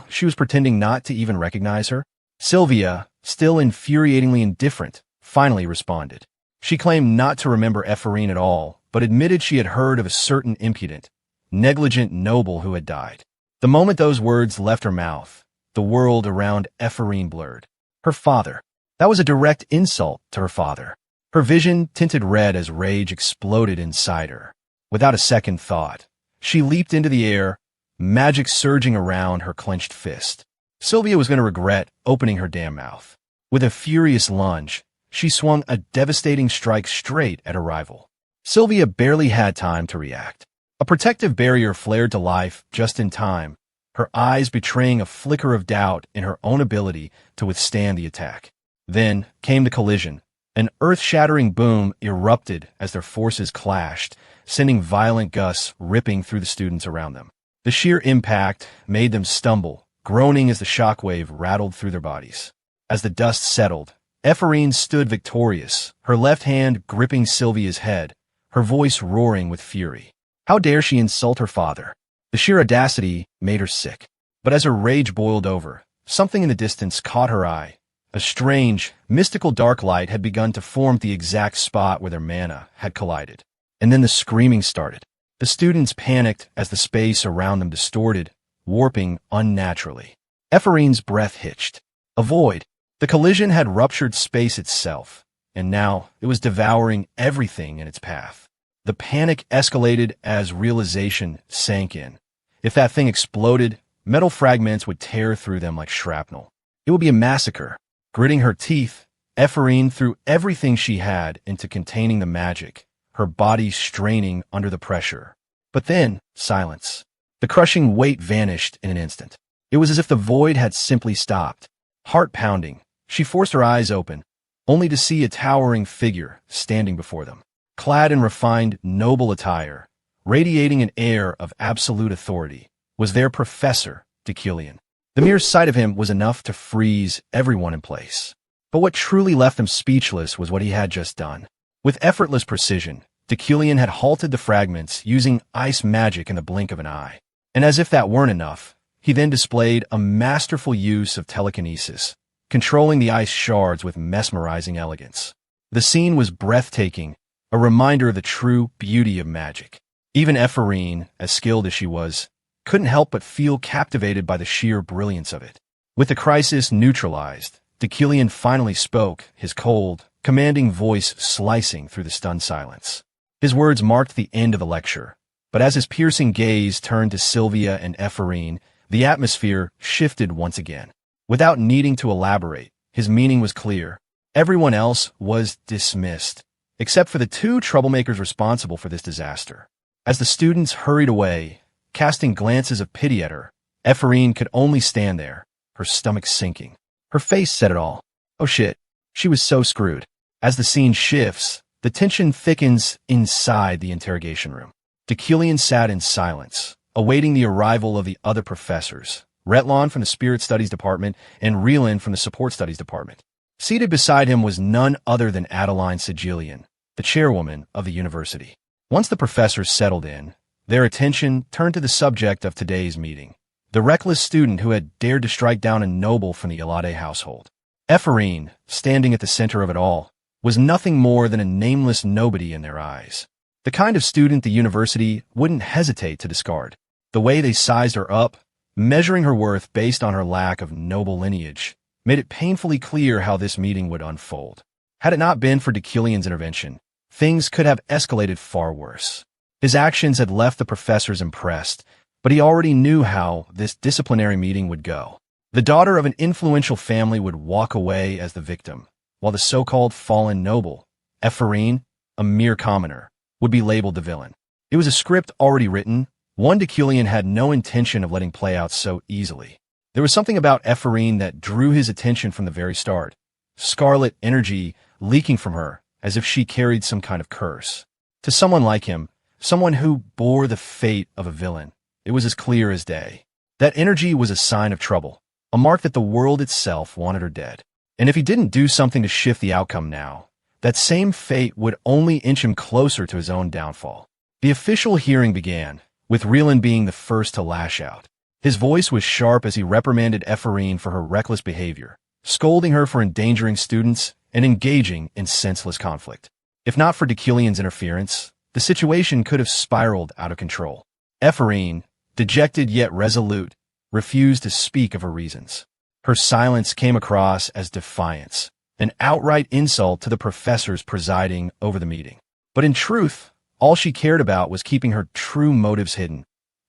she was pretending not to even recognize her. Sylvia, still infuriatingly indifferent, finally responded. She claimed not to remember Ephraim at all, but admitted she had heard of a certain impudent, negligent noble who had died. The moment those words left her mouth, the world around Ephraim blurred. Her father. That was a direct insult to her father. Her vision tinted red as rage exploded inside her. Without a second thought, she leaped into the air, magic surging around her clenched fist. Sylvia was going to regret opening her damn mouth. With a furious lunge, she swung a devastating strike straight at her rival. Sylvia barely had time to react. A protective barrier flared to life just in time, her eyes betraying a flicker of doubt in her own ability to withstand the attack. Then came the collision. An earth-shattering boom erupted as their forces clashed, sending violent gusts ripping through the students around them. The sheer impact made them stumble, groaning as the shockwave rattled through their bodies. As the dust settled, Ephraim stood victorious, her left hand gripping Sylvia's head, her voice roaring with fury. How dare she insult her father? The sheer audacity made her sick. But as her rage boiled over, something in the distance caught her eye. A strange, mystical dark light had begun to form at the exact spot where their mana had collided. And then the screaming started. The students panicked as the space around them distorted, warping unnaturally. Ephraim's breath hitched. A void. The collision had ruptured space itself, and now it was devouring everything in its path. The panic escalated as realization sank in. If that thing exploded, metal fragments would tear through them like shrapnel. It would be a massacre. Gritting her teeth, Ephraim threw everything she had into containing the magic, her body straining under the pressure. But then, silence. The crushing weight vanished in an instant. It was as if the void had simply stopped. Heart pounding, she forced her eyes open, only to see a towering figure standing before them. Clad in refined, noble attire, radiating an air of absolute authority, was their professor, Deucalion. The mere sight of him was enough to freeze everyone in place. But what truly left them speechless was what he had just done. With effortless precision, Deucalion had halted the fragments using ice magic in the blink of an eye. And as if that weren't enough, he then displayed a masterful use of telekinesis, controlling the ice shards with mesmerizing elegance. The scene was breathtaking, a reminder of the true beauty of magic. Even Ephraim, as skilled as she was, couldn't help but feel captivated by the sheer brilliance of it. With the crisis neutralized, Deucalion finally spoke, his cold, commanding voice slicing through the stunned silence. His words marked the end of the lecture, but as his piercing gaze turned to Sylvia and Ephraim, the atmosphere shifted once again. Without needing to elaborate, his meaning was clear. Everyone else was dismissed, except for the two troublemakers responsible for this disaster. As the students hurried away, casting glances of pity at her, Ephraim could only stand there, her stomach sinking. Her face said it all. Oh shit, she was so screwed. As the scene shifts, the tension thickens inside the interrogation room. Deucalion sat in silence, awaiting the arrival of the other professors, Retlon from the Spirit Studies Department and Relan from the Support Studies Department. Seated beside him was none other than Adeline Sigillian, the chairwoman of the university. Once the professors settled in, their attention turned to the subject of today's meeting, the reckless student who had dared to strike down a noble from the Elade household. Ephraim, standing at the center of it all, was nothing more than a nameless nobody in their eyes. The kind of student the university wouldn't hesitate to discard. The way they sized her up, measuring her worth based on her lack of noble lineage, made it painfully clear how this meeting would unfold. Had it not been for Deucalion's intervention, things could have escalated far worse. His actions had left the professors impressed, but he already knew how this disciplinary meeting would go. The daughter of an influential family would walk away as the victim, while the so-called fallen noble, Ephraim, a mere commoner, would be labeled the villain. It was a script already written, one Deculion had no intention of letting play out so easily. There was something about Ephorine that drew his attention from the very start. Scarlet energy leaking from her, as if she carried some kind of curse. To someone like him, someone who bore the fate of a villain, it was as clear as day. That energy was a sign of trouble, a mark that the world itself wanted her dead. And if he didn't do something to shift the outcome now, that same fate would only inch him closer to his own downfall. The official hearing began, with Rieland being the first to lash out. His voice was sharp as he reprimanded Ephorine for her reckless behavior, scolding her for endangering students and engaging in senseless conflict. If not for Deculion's interference, the situation could have spiraled out of control. Ephorine, dejected yet resolute, refused to speak of her reasons. Her silence came across as defiance, an outright insult to the professors presiding over the meeting. But in truth, all she cared about was keeping her true motives hidden,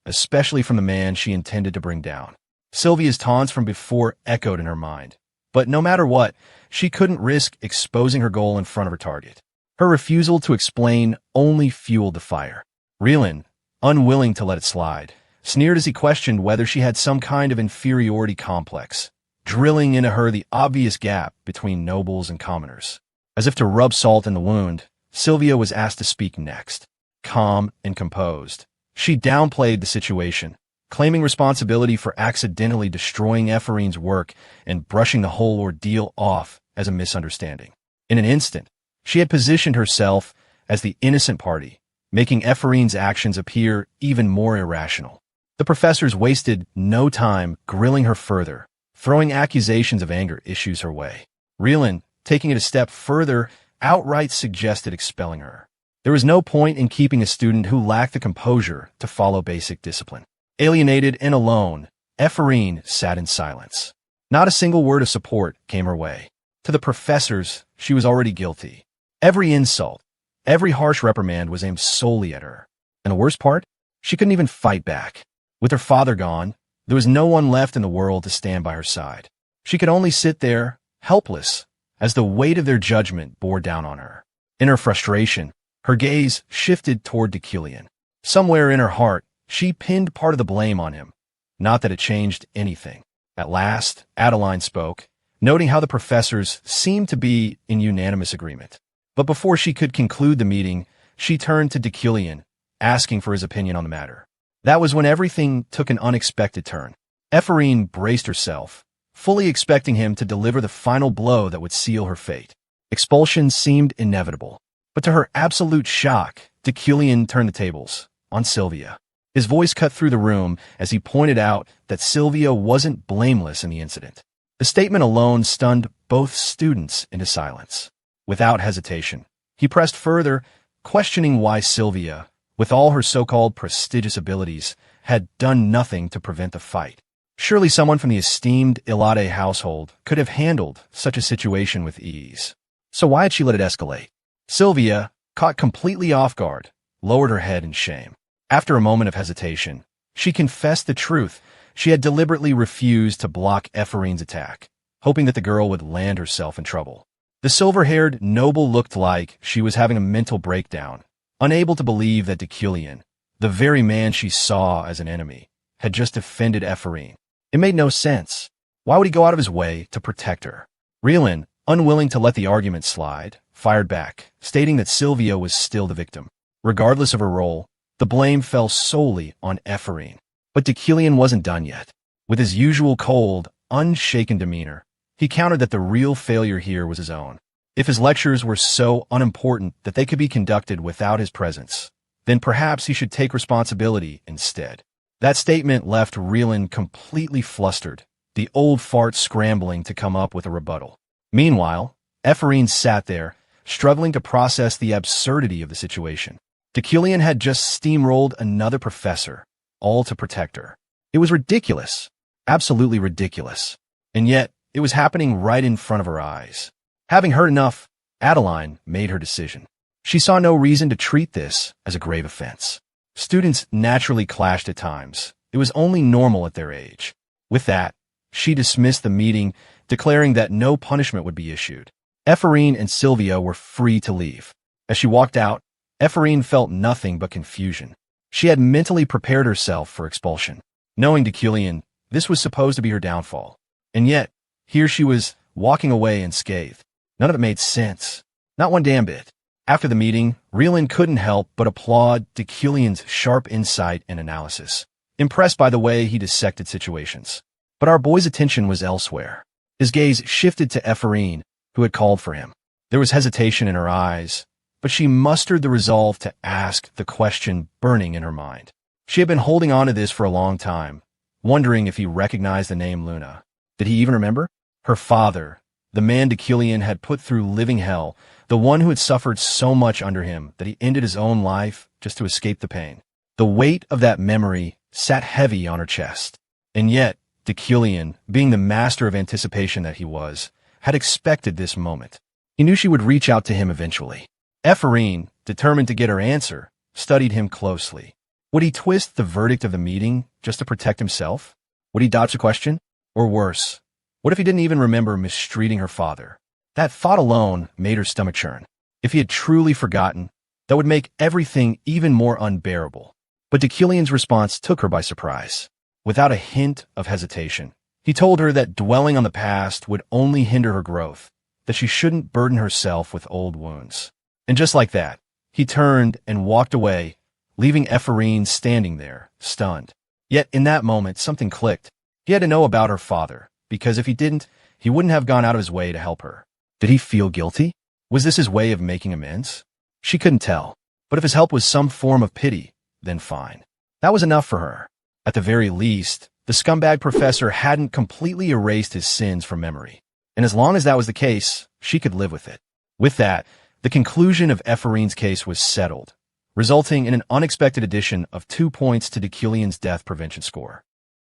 especially from the man she intended to bring down. Sylvia's taunts from before echoed in her mind. But no matter what, she couldn't risk exposing her goal in front of her target. Her refusal to explain only fueled the fire. Rieland, unwilling to let it slide, sneered as he questioned whether she had some kind of inferiority complex, drilling into her the obvious gap between nobles and commoners. As if to rub salt in the wound, Sylvia was asked to speak next. Calm and composed, she downplayed the situation, claiming responsibility for accidentally destroying Ephorine's work and brushing the whole ordeal off as a misunderstanding. In an instant, she had positioned herself as the innocent party, making Ephorine's actions appear even more irrational. The professors wasted no time grilling her further, throwing accusations of anger issues her way. Rieland, taking it a step further, outright suggested expelling her. There was no point in keeping a student who lacked the composure to follow basic discipline. Alienated and alone, Ephorine sat in silence. Not a single word of support came her way. To the professors, she was already guilty. Every insult, every harsh reprimand was aimed solely at her. And the worst part? She couldn't even fight back. With her father gone, there was no one left in the world to stand by her side. She could only sit there, helpless, as the weight of their judgment bore down on her. In her frustration, her gaze shifted toward Deculion. Somewhere in her heart, she pinned part of the blame on him. Not that it changed anything. At last, Adeline spoke, noting how the professors seemed to be in unanimous agreement. But before she could conclude the meeting, she turned to Deculion, asking for his opinion on the matter. That was when everything took an unexpected turn. Ephorine braced herself, fully expecting him to deliver the final blow that would seal her fate. Expulsion seemed inevitable. But to her absolute shock, Deculion turned the tables on Sylvia. His voice cut through the room as he pointed out that Sylvia wasn't blameless in the incident. The statement alone stunned both students into silence. Without hesitation, he pressed further, questioning why Sylvia, with all her so-called prestigious abilities, had done nothing to prevent the fight. Surely someone from the esteemed Ilade household could have handled such a situation with ease. So why had she let it escalate? Sylvia, caught completely off guard, lowered her head in shame. After a moment of hesitation, she confessed the truth. She had deliberately refused to block Ephorine's attack, hoping that the girl would land herself in trouble. The silver-haired noble looked like she was having a mental breakdown, unable to believe that Deculion, the very man she saw as an enemy, had just defended Ephorine. It made no sense. Why would he go out of his way to protect her? Rieland, unwilling to let the argument slide, fired back, stating that Sylvia was still the victim. Regardless of her role, the blame fell solely on Ephorine. But Deculion wasn't done yet. With his usual cold, unshaken demeanor, he countered that the real failure here was his own. If his lectures were so unimportant that they could be conducted without his presence, then perhaps he should take responsibility instead. That statement left Rieland completely flustered, the old fart scrambling to come up with a rebuttal. Meanwhile, Ephorine sat there, struggling to process the absurdity of the situation. Deculion had just steamrolled another professor, all to protect her. It was ridiculous, absolutely ridiculous. And yet, it was happening right in front of her eyes. Having heard enough, Adeline made her decision. She saw no reason to treat this as a grave offense. Students naturally clashed at times. It was only normal at their age. With that, she dismissed the meeting, declaring that no punishment would be issued. Ephorine and Sylvia were free to leave. As she walked out, Ephraim felt nothing but confusion. She had mentally prepared herself for expulsion, knowing Deculion, this was supposed to be her downfall. And yet, here she was, walking away unscathed. None of it made sense. Not one damn bit. After the meeting, Rieland couldn't help but applaud Deculion's sharp insight and analysis, impressed by the way he dissected situations. But our boy's attention was elsewhere. His gaze shifted to Ephraim, who had called for him. There was hesitation in her eyes, but she mustered the resolve to ask the question burning in her mind. She had been holding on to this for a long time, wondering if he recognized the name Luna. Did he even remember? Her father, the man Deculion had put through living hell, the one who had suffered so much under him that he ended his own life just to escape the pain. The weight of that memory sat heavy on her chest. And yet, Deculion, being the master of anticipation that he was, had expected this moment. He knew she would reach out to him eventually. Ephraim, determined to get her answer, studied him closely. Would he twist the verdict of the meeting just to protect himself? Would he dodge the question? Or worse, what if he didn't even remember mistreating her father? That thought alone made her stomach churn. If he had truly forgotten, that would make everything even more unbearable. But Deculion's response took her by surprise. Without a hint of hesitation, he told her that dwelling on the past would only hinder her growth, that she shouldn't burden herself with old wounds. And just like that, he turned and walked away, leaving Ephraim standing there, stunned. Yet in that moment, something clicked. He had to know about her father, because if he didn't, he wouldn't have gone out of his way to help her. Did he feel guilty? Was this his way of making amends? She couldn't tell. But if his help was some form of pity, then fine. That was enough for her. At the very least, the scumbag professor hadn't completely erased his sins from memory. And as long as that was the case, she could live with it. With that, the conclusion of Ephraim's case was settled, resulting in an unexpected addition of 2 points to Deculion's death prevention score.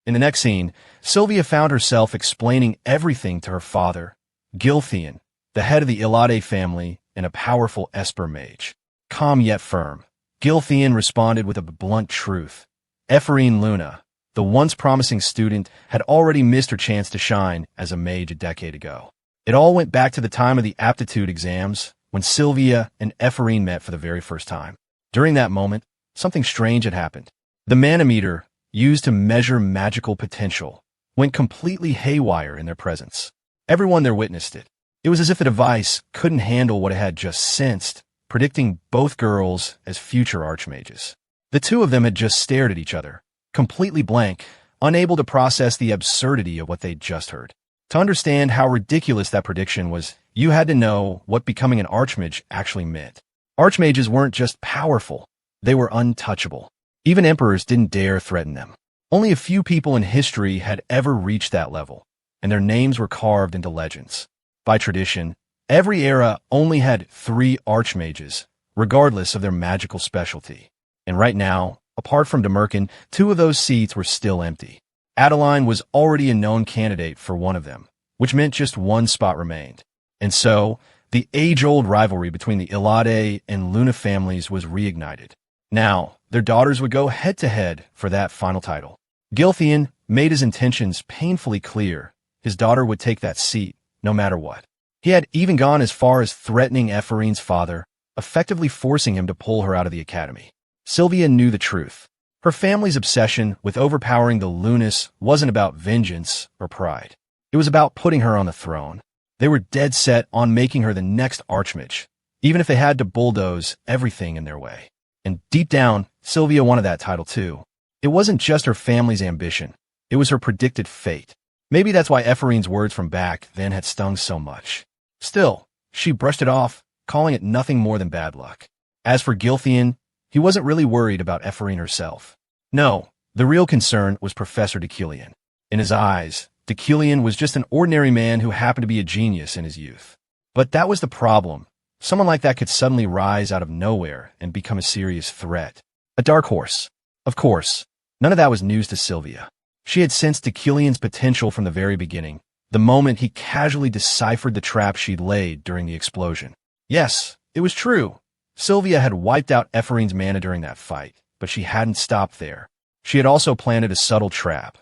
In the next scene, Sylvia found herself explaining everything to her father, Giltheon, the head of the Illade family and a powerful Esper mage. Calm yet firm, Giltheon responded with a blunt truth. Ephraim Luna, the once promising student, had already missed her chance to shine as a mage a decade ago. It all went back to the time of the aptitude exams, when Sylvia and Ephraim met for the very first time. During that moment, something strange had happened. The manometer, used to measure magical potential, went completely haywire in their presence. Everyone there witnessed it. It was as if the device couldn't handle what it had just sensed, predicting both girls as future archmages. The two of them had just stared at each other, completely blank, unable to process the absurdity of what they'd just heard. To understand how ridiculous that prediction was, you had to know what becoming an archmage actually meant. Archmages weren't just powerful, they were untouchable. Even emperors didn't dare threaten them. Only a few people in history had ever reached that level, and their names were carved into legends. By tradition, every era only had 3 archmages, regardless of their magical specialty. And right now, apart from Demerkin, 2 of those seats were still empty. Adeline was already a known candidate for one of them, which meant just 1 spot remained. And so, the age-old rivalry between the Illade and Luna families was reignited. Now, their daughters would go head-to-head for that final title. Giltheon made his intentions painfully clear. His daughter would take that seat, no matter what. He had even gone as far as threatening Ephraim's father, effectively forcing him to pull her out of the academy. Sylvia knew the truth. Her family's obsession with overpowering the Lunas wasn't about vengeance or pride. It was about putting her on the throne. They were dead set on making her the next archmage, even if they had to bulldoze everything in their way. And deep down, Sylvia wanted that title too. It wasn't just her family's ambition. It was her predicted fate. Maybe that's why Ephraim's words from back then had stung so much. Still, she brushed it off, calling it nothing more than bad luck. As for Giltheon, he wasn't really worried about Ephraim herself. No, the real concern was Professor Deculion. In his eyes, Deculion was just an ordinary man who happened to be a genius in his youth. But that was the problem. Someone like that could suddenly rise out of nowhere and become a serious threat. A dark horse. Of course, none of that was news to Sylvia. She had sensed Deculion's potential from the very beginning, the moment he casually deciphered the trap she'd laid during the explosion. Yes, it was true. Sylvia had wiped out Ephraim's mana during that fight, but she hadn't stopped there. She had also planted a subtle trap,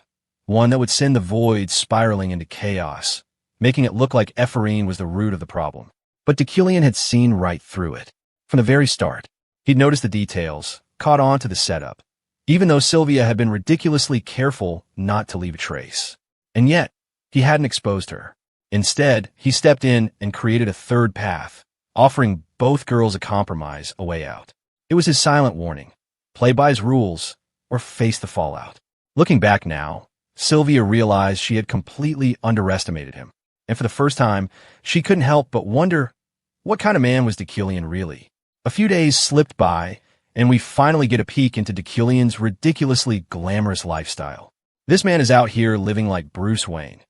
one that would send the void spiraling into chaos, making it look like Ephraim was the root of the problem. But Deculion had seen right through it. From the very start, he'd noticed the details, caught on to the setup, even though Sylvia had been ridiculously careful not to leave a trace. And yet, he hadn't exposed her. Instead, he stepped in and created a third path, offering both girls a compromise, a way out. It was his silent warning: play by his rules, or face the fallout. Looking back now, Sylvia realized she had completely underestimated him. And for the first time, she couldn't help but wonder, what kind of man was Deucalion really? A few days slipped by, and we finally get a peek into Deucalion's ridiculously glamorous lifestyle. This man is out here living like Bruce Wayne,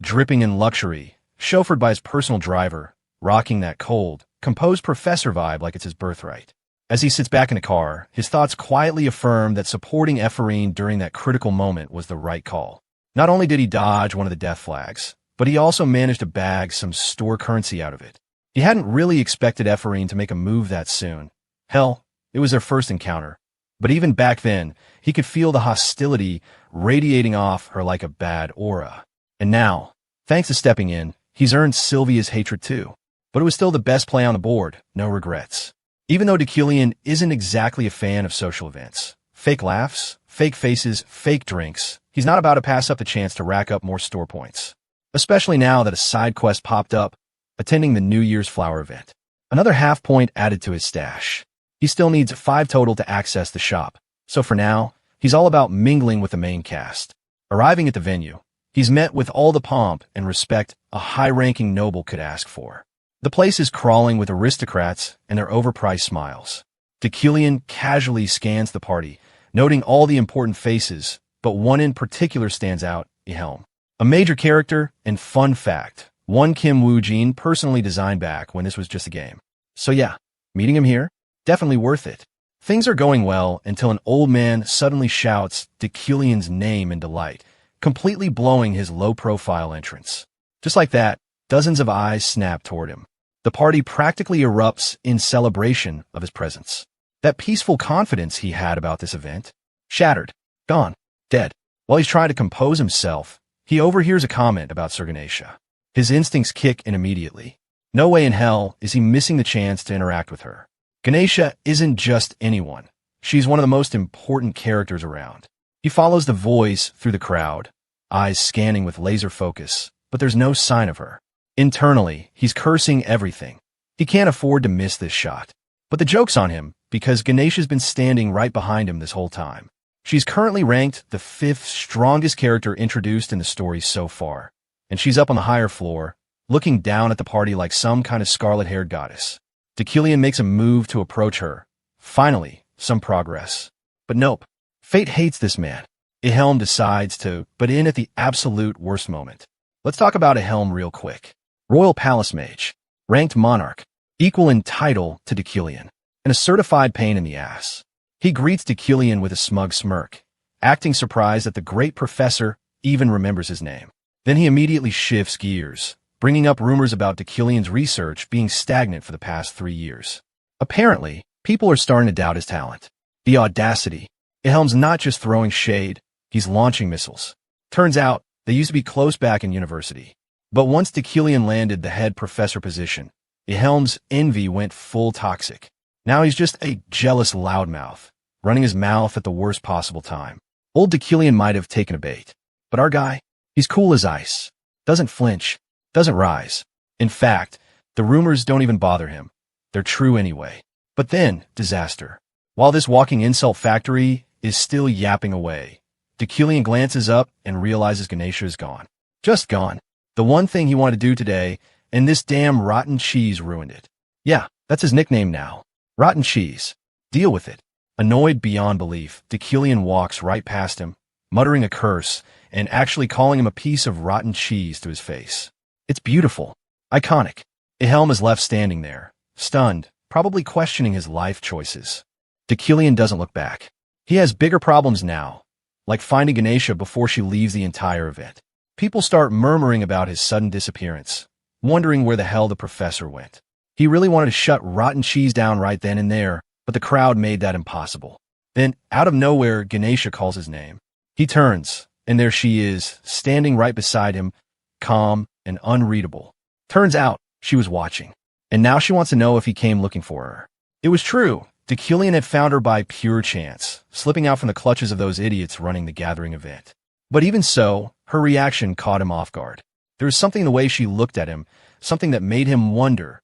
dripping in luxury, chauffeured by his personal driver, rocking that cold, composed professor vibe like it's his birthright. As he sits back in the car, his thoughts quietly affirm that supporting Ephraim during that critical moment was the right call. Not only did he dodge one of the death flags, but he also managed to bag some store currency out of it. He hadn't really expected Ephraim to make a move that soon. Hell, it was their first encounter. But even back then, he could feel the hostility radiating off her like a bad aura. And now, thanks to stepping in, he's earned Sylvia's hatred too. But it was still the best play on the board, no regrets. Even though Deucalion isn't exactly a fan of social events, fake laughs, fake faces, fake drinks, he's not about to pass up the chance to rack up more store points. Especially now that a side quest popped up, attending the New Year's flower event. Another half point added to his stash. He still needs 5 total to access the shop, so for now, he's all about mingling with the main cast. Arriving at the venue, he's met with all the pomp and respect a high-ranking noble could ask for. The place is crawling with aristocrats and their overpriced smiles. Deucalion casually scans the party, noting all the important faces, but one in particular stands out: Ehelm. A major character and fun fact, one Kim Woo-jin personally designed back when this was just a game. So yeah, meeting him here, definitely worth it. Things are going well until an old man suddenly shouts Deucalion's name in delight, completely blowing his low-profile entrance. Just like that, dozens of eyes snap toward him. The party practically erupts in celebration of his presence. That peaceful confidence he had about this event, shattered, gone, dead. While he's trying to compose himself, he overhears a comment about Sir Ganesha. His instincts kick in immediately. No way in hell is he missing the chance to interact with her. Ganesha isn't just anyone. She's one of the most important characters around. He follows the voice through the crowd, eyes scanning with laser focus, but there's no sign of her. Internally, he's cursing everything. He can't afford to miss this shot. But the joke's on him, because Ganesha's been standing right behind him this whole time. She's currently ranked the 5th strongest character introduced in the story so far, and she's up on the higher floor, looking down at the party like some kind of scarlet-haired goddess. Deucalion makes a move to approach her. Finally, some progress. But nope, fate hates this man. Ehelm decides to butt in at the absolute worst moment. Let's talk about Ehelm real quick. Royal Palace Mage, ranked monarch, equal in title to Deucalion, and a certified pain in the ass. He greets Deucalion with a smug smirk, acting surprised that the great professor even remembers his name. Then he immediately shifts gears, bringing up rumors about Deucalion's research being stagnant for the past 3 years. Apparently, people are starting to doubt his talent. The audacity. Ehelm's not just throwing shade, he's launching missiles. Turns out, they used to be close back in university. But once Deucalion landed the head professor position, Ehelm's envy went full toxic. Now he's just a jealous loudmouth, running his mouth at the worst possible time. Old Deucalion might have taken a bait, but our guy, he's cool as ice, doesn't flinch, doesn't rise. In fact, the rumors don't even bother him. They're true anyway. But then, disaster. While this walking insult factory is still yapping away, Deucalion glances up and realizes Ganesha is gone. Just gone. The one thing he wanted to do today, and this damn rotten cheese ruined it. Yeah, that's his nickname now. Rotten cheese. Deal with it. Annoyed beyond belief, Deucalion walks right past him, muttering a curse, and actually calling him a piece of rotten cheese to his face. It's beautiful. Iconic. Ehelm is left standing there, stunned, probably questioning his life choices. Deucalion doesn't look back. He has bigger problems now, like finding Ganesha before she leaves the entire event. People start murmuring about his sudden disappearance, wondering where the hell the professor went. He really wanted to shut rotten cheese down right then and there, but the crowd made that impossible. Then, out of nowhere, Ganesha calls his name. He turns, and there she is, standing right beside him, calm and unreadable. Turns out, she was watching. And now she wants to know if he came looking for her. It was true. Deucalion had found her by pure chance, slipping out from the clutches of those idiots running the gathering event. But even so, her reaction caught him off guard. There was something in the way she looked at him, something that made him wonder.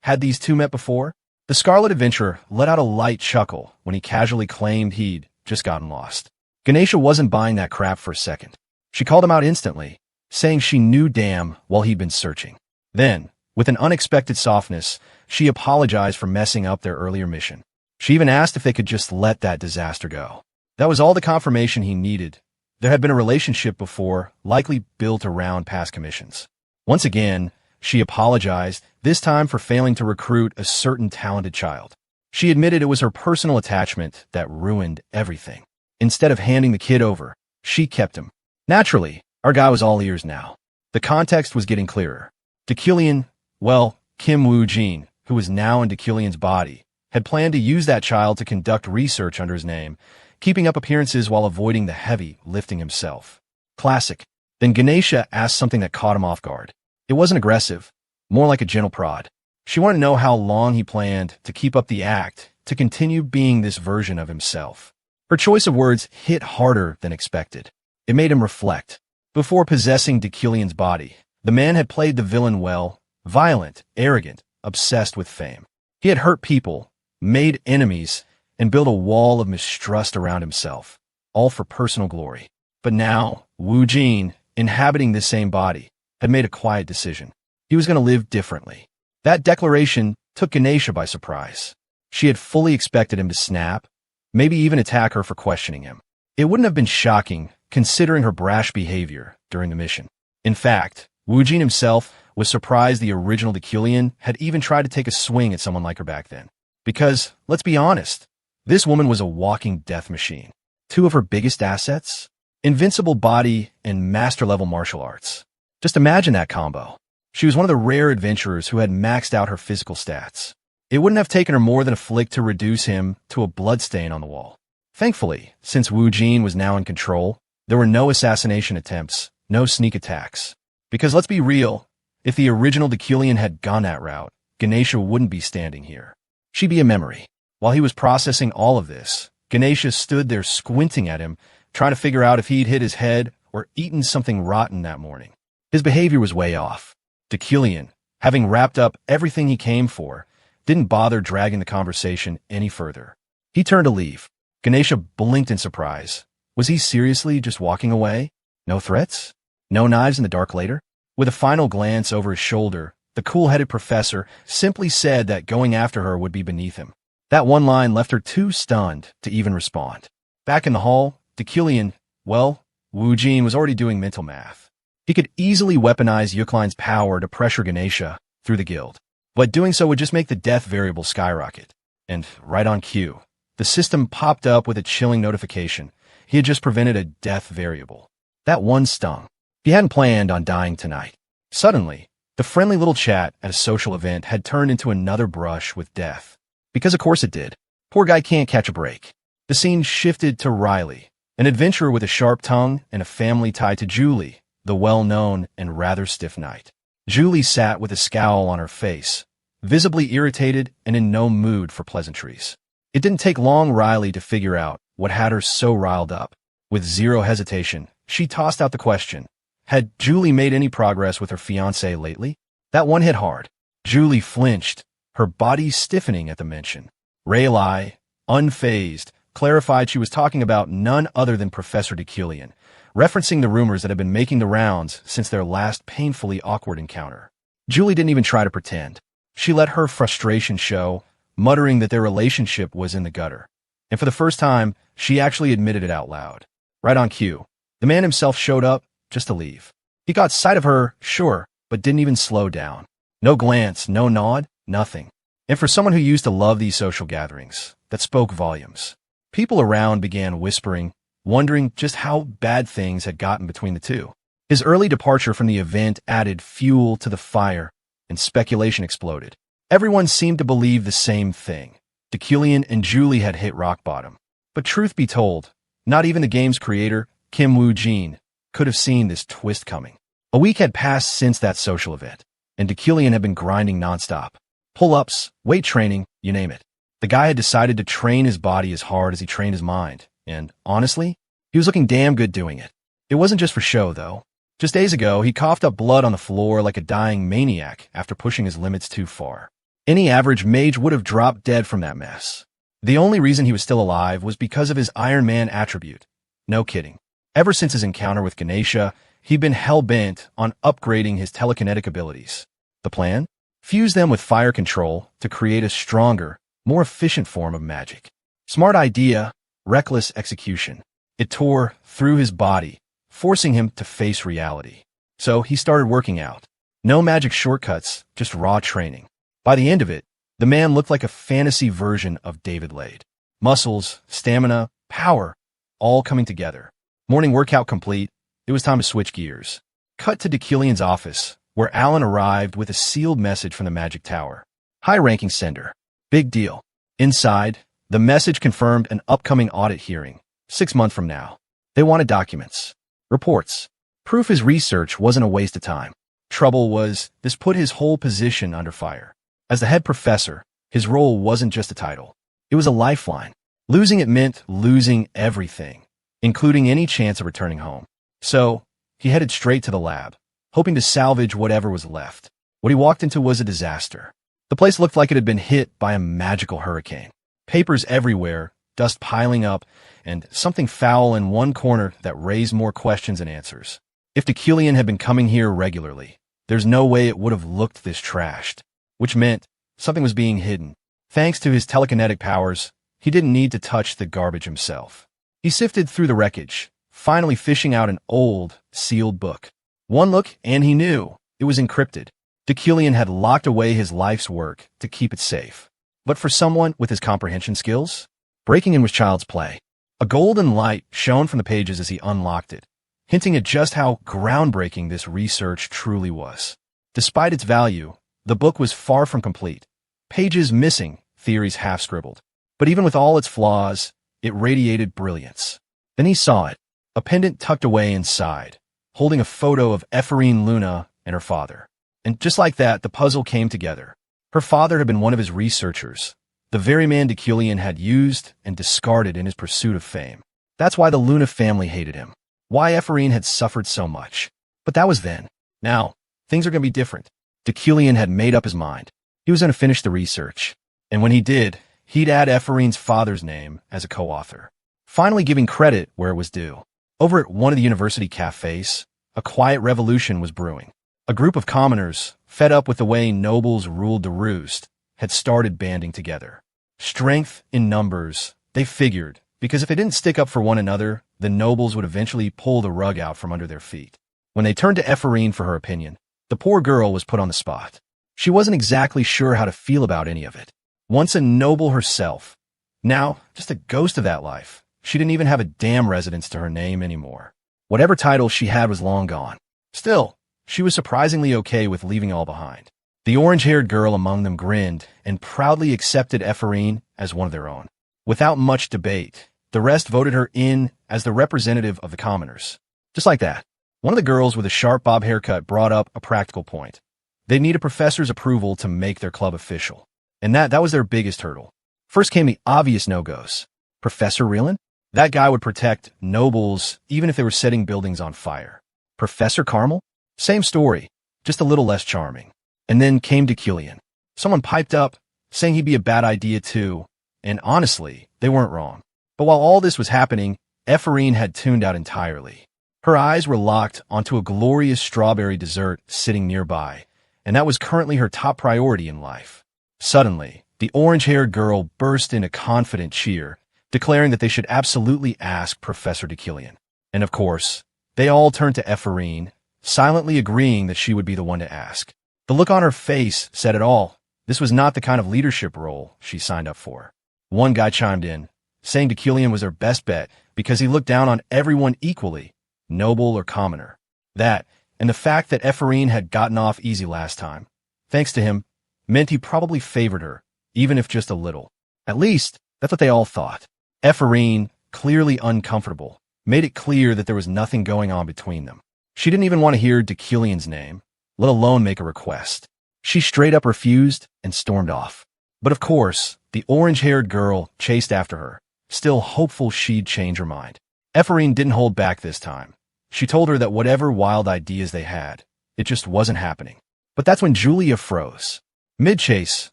Had these two met before? The Scarlet Adventurer let out a light chuckle when he casually claimed he'd just gotten lost. Ganesha wasn't buying that crap for a second. She called him out instantly, saying she knew damn well he'd been searching. Then, with an unexpected softness, she apologized for messing up their earlier mission. She even asked if they could just let that disaster go. That was all the confirmation he needed. There had been a relationship before, likely built around past commissions. Once again, she apologized, this time for failing to recruit a certain talented child. She admitted it was her personal attachment that ruined everything. Instead of handing the kid over, she kept him. Naturally, our guy was all ears now. The context was getting clearer. Deucalion, well, Kim Woo-jin, who was now in Deucalion's body, had planned to use that child to conduct research under his name, keeping up appearances while avoiding the heavy lifting himself. Classic. Then Ganesha asked something that caught him off guard. It wasn't aggressive, more like a gentle prod. She wanted to know how long he planned to keep up the act, to continue being this version of himself. Her choice of words hit harder than expected. It made him reflect. Before possessing Deucalion's body, the man had played the villain well, violent, arrogant, obsessed with fame. He had hurt people, made enemies, and built a wall of mistrust around himself, all for personal glory. But now, Woo-jin, inhabiting this same body, had made a quiet decision. He was going to live differently. That declaration took Ganesha by surprise. She had fully expected him to snap, maybe even attack her for questioning him. It wouldn't have been shocking, considering her brash behavior during the mission. In fact, Woo-jin himself was surprised the original Deucalion had even tried to take a swing at someone like her back then. Because, let's be honest, this woman was a walking death machine. Two of her biggest assets? Invincible body and master-level martial arts. Just imagine that combo. She was one of the rare adventurers who had maxed out her physical stats. It wouldn't have taken her more than a flick to reduce him to a bloodstain on the wall. Thankfully, since Woo-jin was now in control, there were no assassination attempts, no sneak attacks. Because let's be real, if the original Deucalion had gone that route, Ganesha wouldn't be standing here. She'd be a memory. While he was processing all of this, Ganesha stood there squinting at him, trying to figure out if he'd hit his head or eaten something rotten that morning. His behavior was way off. Deucalion, having wrapped up everything he came for, didn't bother dragging the conversation any further. He turned to leave. Ganesha blinked in surprise. Was he seriously just walking away? No threats? No knives in the dark later? With a final glance over his shoulder, the cool-headed professor simply said that going after her would be beneath him. That one line left her too stunned to even respond. Back in the hall, Deucalion, well, Woo-jin was already doing mental math. He could easily weaponize Yuklin's power to pressure Ganesha through the guild, but doing so would just make the death variable skyrocket. And right on cue, the system popped up with a chilling notification. He had just prevented a death variable. That one stung. He hadn't planned on dying tonight. Suddenly, the friendly little chat at a social event had turned into another brush with death. Because of course it did. Poor guy can't catch a break. The scene shifted to Riley, an adventurer with a sharp tongue and a family tied to Julie, the well-known and rather stiff knight. Julie sat with a scowl on her face, visibly irritated and in no mood for pleasantries. It didn't take long Riley to figure out what had her so riled up. With zero hesitation, she tossed out the question. Had Julie made any progress with her fiancé lately? That one hit hard. Julie flinched, her body stiffening at the mention. Rayleigh, unfazed, clarified she was talking about none other than Professor Deucalion, referencing the rumors that had been making the rounds since their last painfully awkward encounter. Julie didn't even try to pretend. She let her frustration show, muttering that their relationship was in the gutter. And for the first time, she actually admitted it out loud. Right on cue, the man himself showed up just to leave. He got sight of her, sure, but didn't even slow down. No glance, no nod, nothing. And for someone who used to love these social gatherings, that spoke volumes. People around began whispering, wondering just how bad things had gotten between the two. His early departure from the event added fuel to the fire, and speculation exploded. Everyone seemed to believe the same thing. Deucalion and Julie had hit rock bottom. But truth be told, not even the game's creator, Kim Woo-jin, could have seen this twist coming. A week had passed since that social event, and Deucalion had been grinding nonstop. Pull-ups, weight training, you name it. The guy had decided to train his body as hard as he trained his mind, and honestly, he was looking damn good doing it. It wasn't just for show, though. Just days ago, he coughed up blood on the floor like a dying maniac after pushing his limits too far. Any average mage would have dropped dead from that mess. The only reason he was still alive was because of his Iron Man attribute. No kidding. Ever since his encounter with Ganesha, he'd been hell-bent on upgrading his telekinetic abilities. The plan? Fuse them with fire control to create a stronger, more efficient form of magic. Smart idea, reckless execution. It tore through his body, forcing him to face reality. So he started working out. No magic shortcuts, just raw training. By the end of it, the man looked like a fantasy version of David Lade. Muscles, stamina, power, all coming together. Morning workout complete, it was time to switch gears. Cut to Deucalion's office, where Alan arrived with a sealed message from the Magic Tower. High-ranking sender. Big deal. Inside, the message confirmed an upcoming audit hearing, 6 months from now. They wanted documents. Reports. Proof his research wasn't a waste of time. Trouble was, this put his whole position under fire. As the head professor, his role wasn't just a title. It was a lifeline. Losing it meant losing everything, including any chance of returning home. So, he headed straight to the lab, hoping to salvage whatever was left. What he walked into was a disaster. The place looked like it had been hit by a magical hurricane. Papers everywhere, dust piling up, and something foul in one corner that raised more questions than answers. If Deucalion had been coming here regularly, there's no way it would have looked this trashed. Which meant something was being hidden. Thanks to his telekinetic powers, he didn't need to touch the garbage himself. He sifted through the wreckage, finally fishing out an old, sealed book. One look, and he knew it was encrypted. Deucalion had locked away his life's work to keep it safe. But for someone with his comprehension skills, breaking in was child's play. A golden light shone from the pages as he unlocked it, hinting at just how groundbreaking this research truly was. Despite its value, the book was far from complete. Pages missing, theories half-scribbled. But even with all its flaws, it radiated brilliance. Then he saw it, a pendant tucked away inside, holding a photo of Ephorine Luna and her father. And just like that, the puzzle came together. Her father had been one of his researchers, the very man Deucalion had used and discarded in his pursuit of fame. That's why the Luna family hated him. Why Ephorine had suffered so much. But that was then. Now, things are going to be different. Deucalion had made up his mind. He was going to finish the research. And when he did, he'd add Ephorine's father's name as a co-author, finally giving credit where it was due. Over at one of the university cafes, a quiet revolution was brewing. A group of commoners, fed up with the way nobles ruled the roost, had started banding together. Strength in numbers, they figured, because if they didn't stick up for one another, the nobles would eventually pull the rug out from under their feet. When they turned to Ephorine for her opinion, the poor girl was put on the spot. She wasn't exactly sure how to feel about any of it. Once a noble herself, now just a ghost of that life. She didn't even have a damn residence to her name anymore. Whatever title she had was long gone. Still, she was surprisingly okay with leaving all behind. The orange-haired girl among them grinned and proudly accepted Ephorine as one of their own. Without much debate, the rest voted her in as the representative of the commoners. Just like that. One of the girls with a sharp bob haircut brought up a practical point. They'd need a professor's approval to make their club official. And that was their biggest hurdle. First came the obvious no-goes. Professor Reelan? That guy would protect nobles even if they were setting buildings on fire. Professor Carmel? Same story, just a little less charming. And then came Deucalion. Someone piped up, saying he'd be a bad idea too. And honestly, they weren't wrong. But while all this was happening, Ephorine had tuned out entirely. Her eyes were locked onto a glorious strawberry dessert sitting nearby, and that was currently her top priority in life. Suddenly, the orange-haired girl burst into confident cheer, declaring that they should absolutely ask Professor Deucalion. And of course, they all turned to Ephorine, silently agreeing that she would be the one to ask. The look on her face said it all. This was not the kind of leadership role she signed up for. One guy chimed in, saying Deucalion was her best bet because he looked down on everyone equally, noble or commoner. That, and the fact that Ephorine had gotten off easy last time, thanks to him, meant he probably favored her, even if just a little. At least, that's what they all thought. Ephorine, clearly uncomfortable, made it clear that there was nothing going on between them. She didn't even want to hear Deucalion's name, let alone make a request. She straight up refused and stormed off. But of course, the orange-haired girl chased after her, still hopeful she'd change her mind. Ephraim didn't hold back this time. She told her that whatever wild ideas they had, it just wasn't happening. But that's when Julia froze. Mid-chase,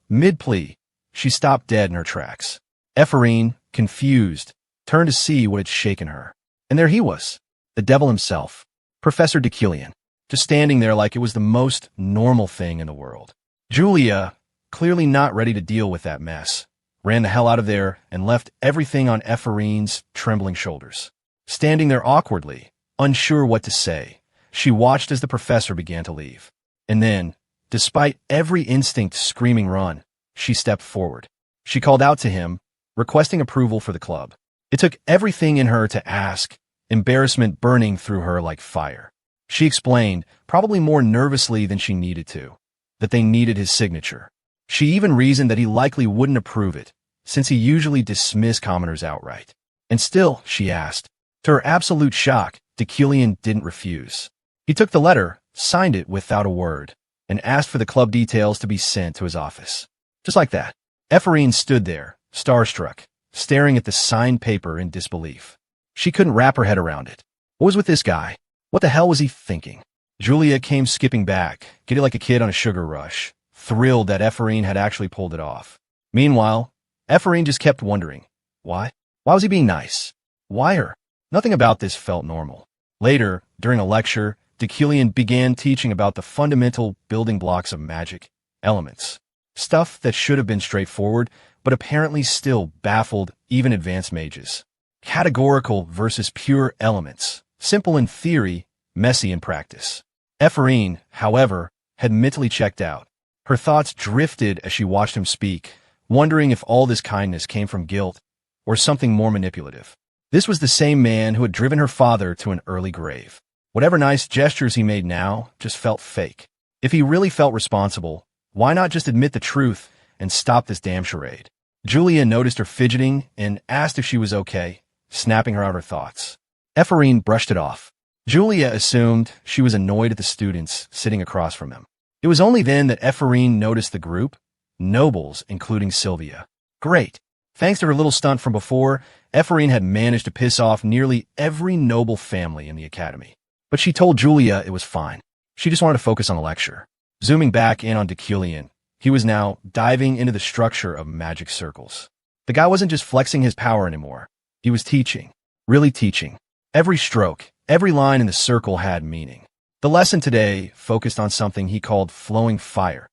mid-plea, she stopped dead in her tracks. Ephraim, confused, turned to see what had shaken her. And there he was, the devil himself, Professor Deucalion, just standing there like it was the most normal thing in the world. Julia, clearly not ready to deal with that mess, ran the hell out of there and left everything on Ephraim's trembling shoulders. Standing there awkwardly, unsure what to say, she watched as the professor began to leave. And then, despite every instinct screaming run, she stepped forward. She called out to him, requesting approval for the club. It took everything in her to ask, embarrassment burning through her like fire. She explained, probably more nervously than she needed to, that they needed his signature. She even reasoned that he likely wouldn't approve it, since he usually dismissed commoners outright. And still, she asked. To her absolute shock, Deucalion didn't refuse. He took the letter, signed it without a word, and asked for the club details to be sent to his office. Just like that, Ephraim stood there, starstruck, staring at the signed paper in disbelief. She couldn't wrap her head around it. What was with this guy? What the hell was he thinking? Julia came skipping back, giddy like a kid on a sugar rush, thrilled that Ephraim had actually pulled it off. Meanwhile, Ephraim just kept wondering, why? Why was he being nice? Why her? Nothing about this felt normal. Later, during a lecture, Deucalion began teaching about the fundamental building blocks of magic, elements. Stuff that should have been straightforward, but apparently still baffled even advanced mages. Categorical versus pure elements, simple in theory, messy in practice. Ephraim, however, had mentally checked out. Her thoughts drifted as she watched him speak, wondering if all this kindness came from guilt or something more manipulative. This was the same man who had driven her father to an early grave. Whatever nice gestures he made now just felt fake. If he really felt responsible, why not just admit the truth and stop this damn charade? Julia noticed her fidgeting and asked if she was okay, snapping her out her thoughts. Ephraim brushed it off. Julia assumed she was annoyed at the students sitting across from him. It was only then that Ephraim noticed the group, nobles including Sylvia. Great. Thanks to her little stunt from before, Ephraim had managed to piss off nearly every noble family in the academy. But she told Julia it was fine. She just wanted to focus on the lecture. Zooming back in on Deucalion, he was now diving into the structure of magic circles. The guy wasn't just flexing his power anymore. He was teaching. Really teaching. Every stroke, every line in the circle had meaning. The lesson today focused on something he called flowing fire.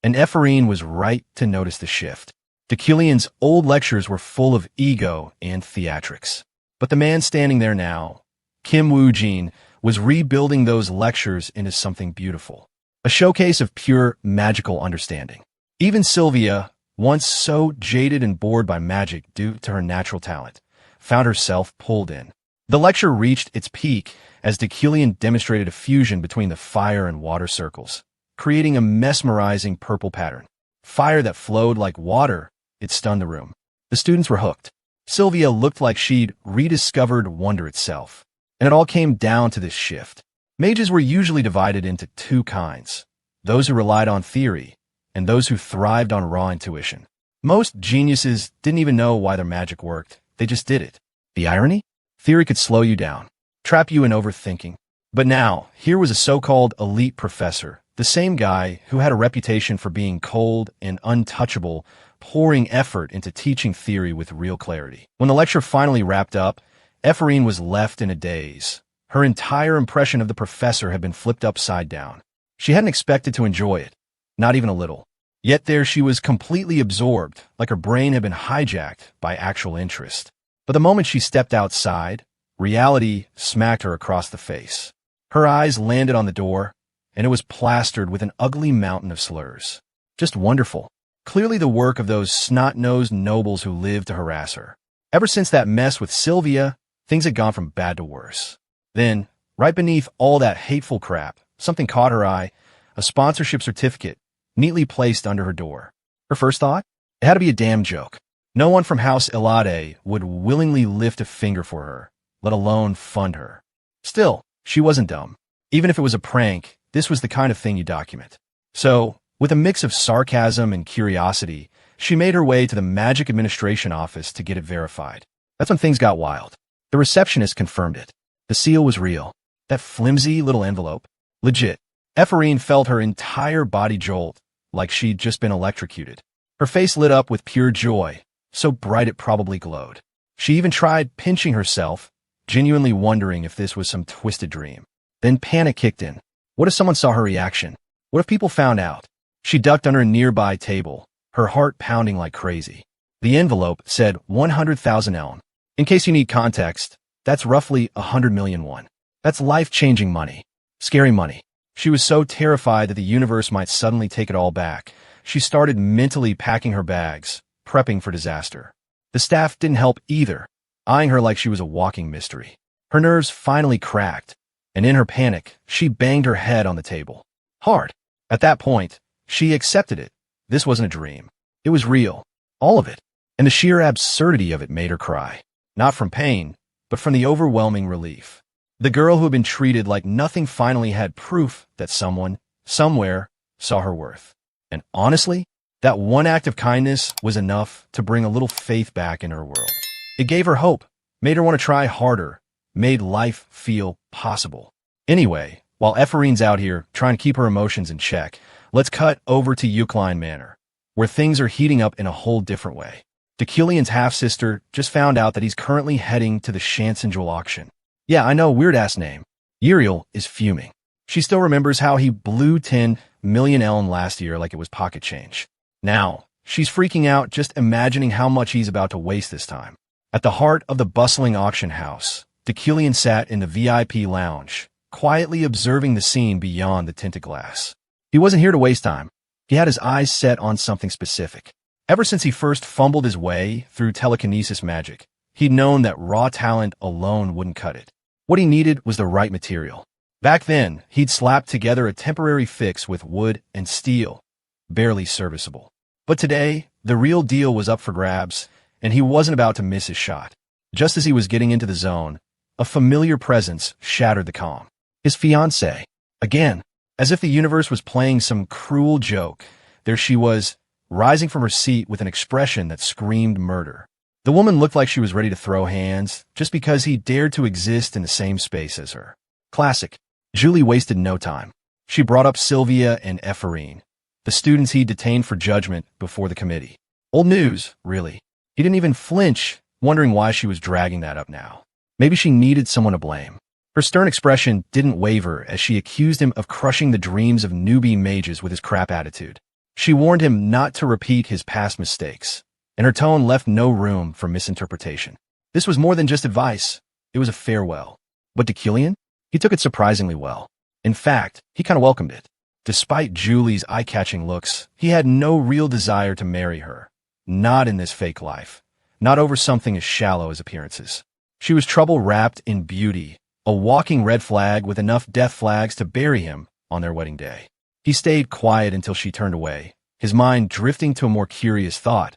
And Ephraim was right to notice the shift. Deucalion's old lectures were full of ego and theatrics. But the man standing there now, Kim Woo-jin, was rebuilding those lectures into something beautiful. A showcase of pure magical understanding. Even Sylvia, once so jaded and bored by magic due to her natural talent, found herself pulled in. The lecture reached its peak as Deucalion demonstrated a fusion between the fire and water circles, creating a mesmerizing purple pattern. Fire that flowed like water, it stunned the room. The students were hooked. Sylvia looked like she'd rediscovered wonder itself. And it all came down to this shift. Mages were usually divided into two kinds, those who relied on theory and those who thrived on raw intuition. Most geniuses didn't even know why their magic worked. They just did it. The irony? Theory could slow you down, trap you in overthinking. But now, here was a so-called elite professor, the same guy who had a reputation for being cold and untouchable, pouring effort into teaching theory with real clarity. When the lecture finally wrapped up, Ephraim was left in a daze. Her entire impression of the professor had been flipped upside down. She hadn't expected to enjoy it, not even a little. Yet there she was completely absorbed, like her brain had been hijacked by actual interest. But the moment she stepped outside, reality smacked her across the face. Her eyes landed on the door, and it was plastered with an ugly mountain of slurs. Just wonderful. Clearly the work of those snot-nosed nobles who lived to harass her. Ever since that mess with Sylvia, things had gone from bad to worse. Then, right beneath all that hateful crap, something caught her eye, a sponsorship certificate, neatly placed under her door. Her first thought? It had to be a damn joke. No one from House Elade would willingly lift a finger for her, let alone fund her. Still, she wasn't dumb. Even if it was a prank, this was the kind of thing you document. So, with a mix of sarcasm and curiosity, She made her way to the Magic Administration office to get it verified. That's when things got wild. The receptionist confirmed it. The seal was real. That flimsy little envelope. Legit. Ephraim felt her entire body jolt, like she'd just been electrocuted. Her face lit up with pure joy, so bright it probably glowed. She even tried pinching herself, genuinely wondering if this was some twisted dream. Then panic kicked in. What if someone saw her reaction? What if people found out? She ducked under a nearby table, her heart pounding like crazy. The envelope said 100,000 elm. In case you need context, that's roughly 100 million won. That's life-changing money. Scary money. She was so terrified that the universe might suddenly take it all back. She started mentally packing her bags, prepping for disaster. The staff didn't help either, eyeing her like she was a walking mystery. Her nerves finally cracked, and in her panic, she banged her head on the table. Hard. At that point, she accepted it. This wasn't a dream. It was real. All of it. And the sheer absurdity of it made her cry. Not from pain, but from the overwhelming relief. The girl who had been treated like nothing finally had proof that someone, somewhere, saw her worth. And honestly, that one act of kindness was enough to bring a little faith back in her world. It gave her hope, made her want to try harder, made life feel possible. Anyway, while Ephraim's out here trying to keep her emotions in check, let's cut over to Eucline Manor, where things are heating up in a whole different way. Deucalion's half-sister just found out that he's currently heading to the Shanson Jewel auction. Yeah, I know, weird-ass name. Uriel is fuming. She still remembers how he blew 10 million ellen last year like it was pocket change. Now, she's freaking out just imagining how much he's about to waste this time. At the heart of the bustling auction house, Deucalion sat in the VIP lounge, quietly observing the scene beyond the tinted glass. He wasn't here to waste time. He had his eyes set on something specific. Ever since he first fumbled his way through telekinesis magic, he'd known that raw talent alone wouldn't cut it. What he needed was the right material. Back then, he'd slapped together a temporary fix with wood and steel, barely serviceable. But today, the real deal was up for grabs, and he wasn't about to miss his shot. Just as he was getting into the zone, a familiar presence shattered the calm. His fiancée. Again, as if the universe was playing some cruel joke, there she was, rising from her seat with an expression that screamed murder. The woman looked like she was ready to throw hands, just because he dared to exist in the same space as her. Classic. Julie wasted no time. She brought up Sylvia and Ephraim, the students he detained for judgment before the committee. Old news, really. He didn't even flinch, wondering why she was dragging that up now. Maybe she needed someone to blame. Her stern expression didn't waver as she accused him of crushing the dreams of newbie mages with his crap attitude. She warned him not to repeat his past mistakes, and her tone left no room for misinterpretation. This was more than just advice. It was a farewell. But Deucalion? He took it surprisingly well. In fact, he kind of welcomed it. Despite Julie's eye-catching looks, he had no real desire to marry her. Not in this fake life. Not over something as shallow as appearances. She was trouble wrapped in beauty, a walking red flag with enough death flags to bury him on their wedding day. He stayed quiet until she turned away, his mind drifting to a more curious thought.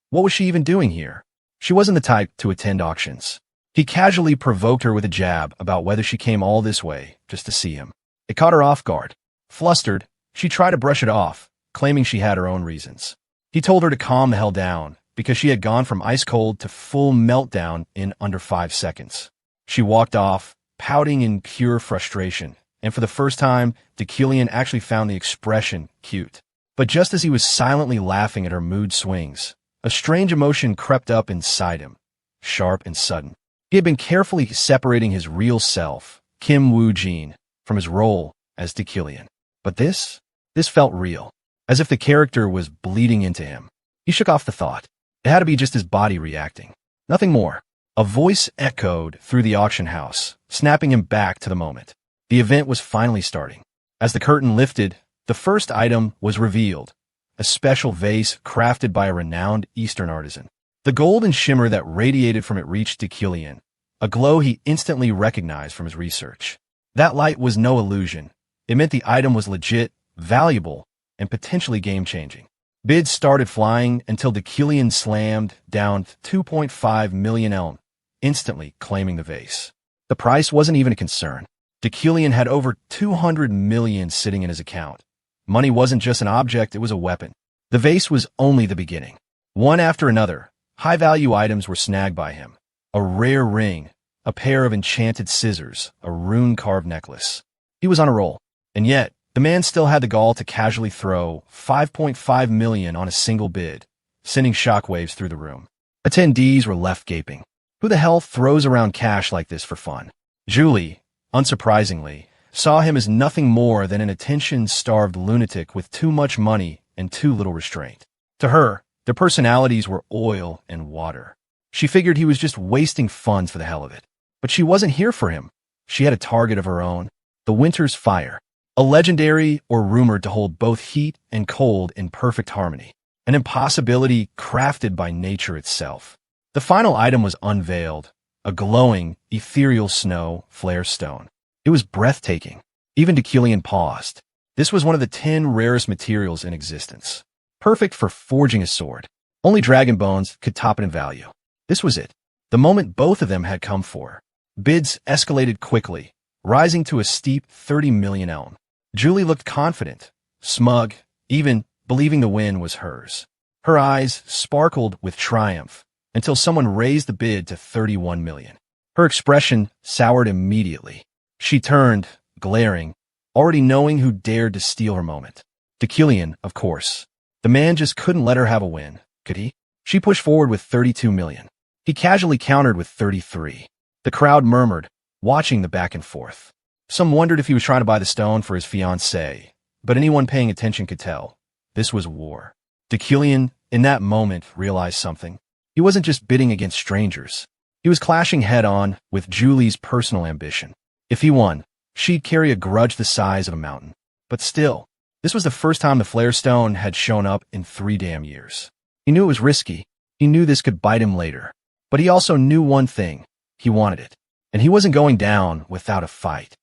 What was she even doing here? She wasn't the type to attend auctions. He casually provoked her with a jab about whether she came all this way just to see him. It caught her off guard. Flustered, she tried to brush it off, claiming she had her own reasons. He told her to calm the hell down, because she had gone from ice cold to full meltdown in under 5 seconds. She walked off, pouting in pure frustration, and for the first time, Deucalion actually found the expression cute. But just as he was silently laughing at her mood swings, a strange emotion crept up inside him, sharp and sudden. He had been carefully separating his real self, Kim Woo-jin, from his role as Deucalion. But this felt real, as if the character was bleeding into him. He shook off the thought. It had to be just his body reacting. Nothing more. A voice echoed through the auction house, snapping him back to the moment. The event was finally starting. As the curtain lifted, the first item was revealed, a special vase crafted by a renowned Eastern artisan. The golden shimmer that radiated from it reached Deucalion, a glow he instantly recognized from his research. That light was no illusion. It meant the item was legit, valuable, and potentially game-changing. Bids started flying until Deucalion slammed down 2.5 million elm, instantly claiming the vase. The price wasn't even a concern. Deucalion had over 200 million sitting in his account. Money wasn't just an object, it was a weapon. The vase was only the beginning. One after another, high-value items were snagged by him. A rare ring, a pair of enchanted scissors, a rune-carved necklace. He was on a roll. And yet, the man still had the gall to casually throw $5.5 million on a single bid, sending shockwaves through the room. Attendees were left gaping. Who the hell throws around cash like this for fun? Julie, unsurprisingly, saw him as nothing more than an attention-starved lunatic with too much money and too little restraint. To her, their personalities were oil and water. She figured he was just wasting funds for the hell of it. But she wasn't here for him. She had a target of her own, the Winter's Fire, a legendary or rumored to hold both heat and cold in perfect harmony, an impossibility crafted by nature itself. The final item was unveiled, a glowing, ethereal snow flare stone. It was breathtaking. Even Killian paused. This was one of the 10 rarest materials in existence. Perfect for forging a sword. Only dragon bones could top it in value. This was it. The moment both of them had come for. Bids escalated quickly, rising to a steep 30 million elm. Julie looked confident, smug, even believing the win was hers. Her eyes sparkled with triumph until someone raised the bid to 31 million. Her expression soured immediately. She turned, glaring, already knowing who dared to steal her moment. Killian, of course. The man just couldn't let her have a win, could he? She pushed forward with 32 million. He casually countered with 33. The crowd murmured, watching the back and forth. Some wondered if he was trying to buy the stone for his fiancée, but anyone paying attention could tell. This was war. Killian, in that moment, realized something. He wasn't just bidding against strangers. He was clashing head-on with Julie's personal ambition. If he won, she'd carry a grudge the size of a mountain. But still, this was the first time the flare stone had shown up in 3 damn years. He knew it was risky. He knew this could bite him later. But he also knew one thing. He wanted it. And he wasn't going down without a fight.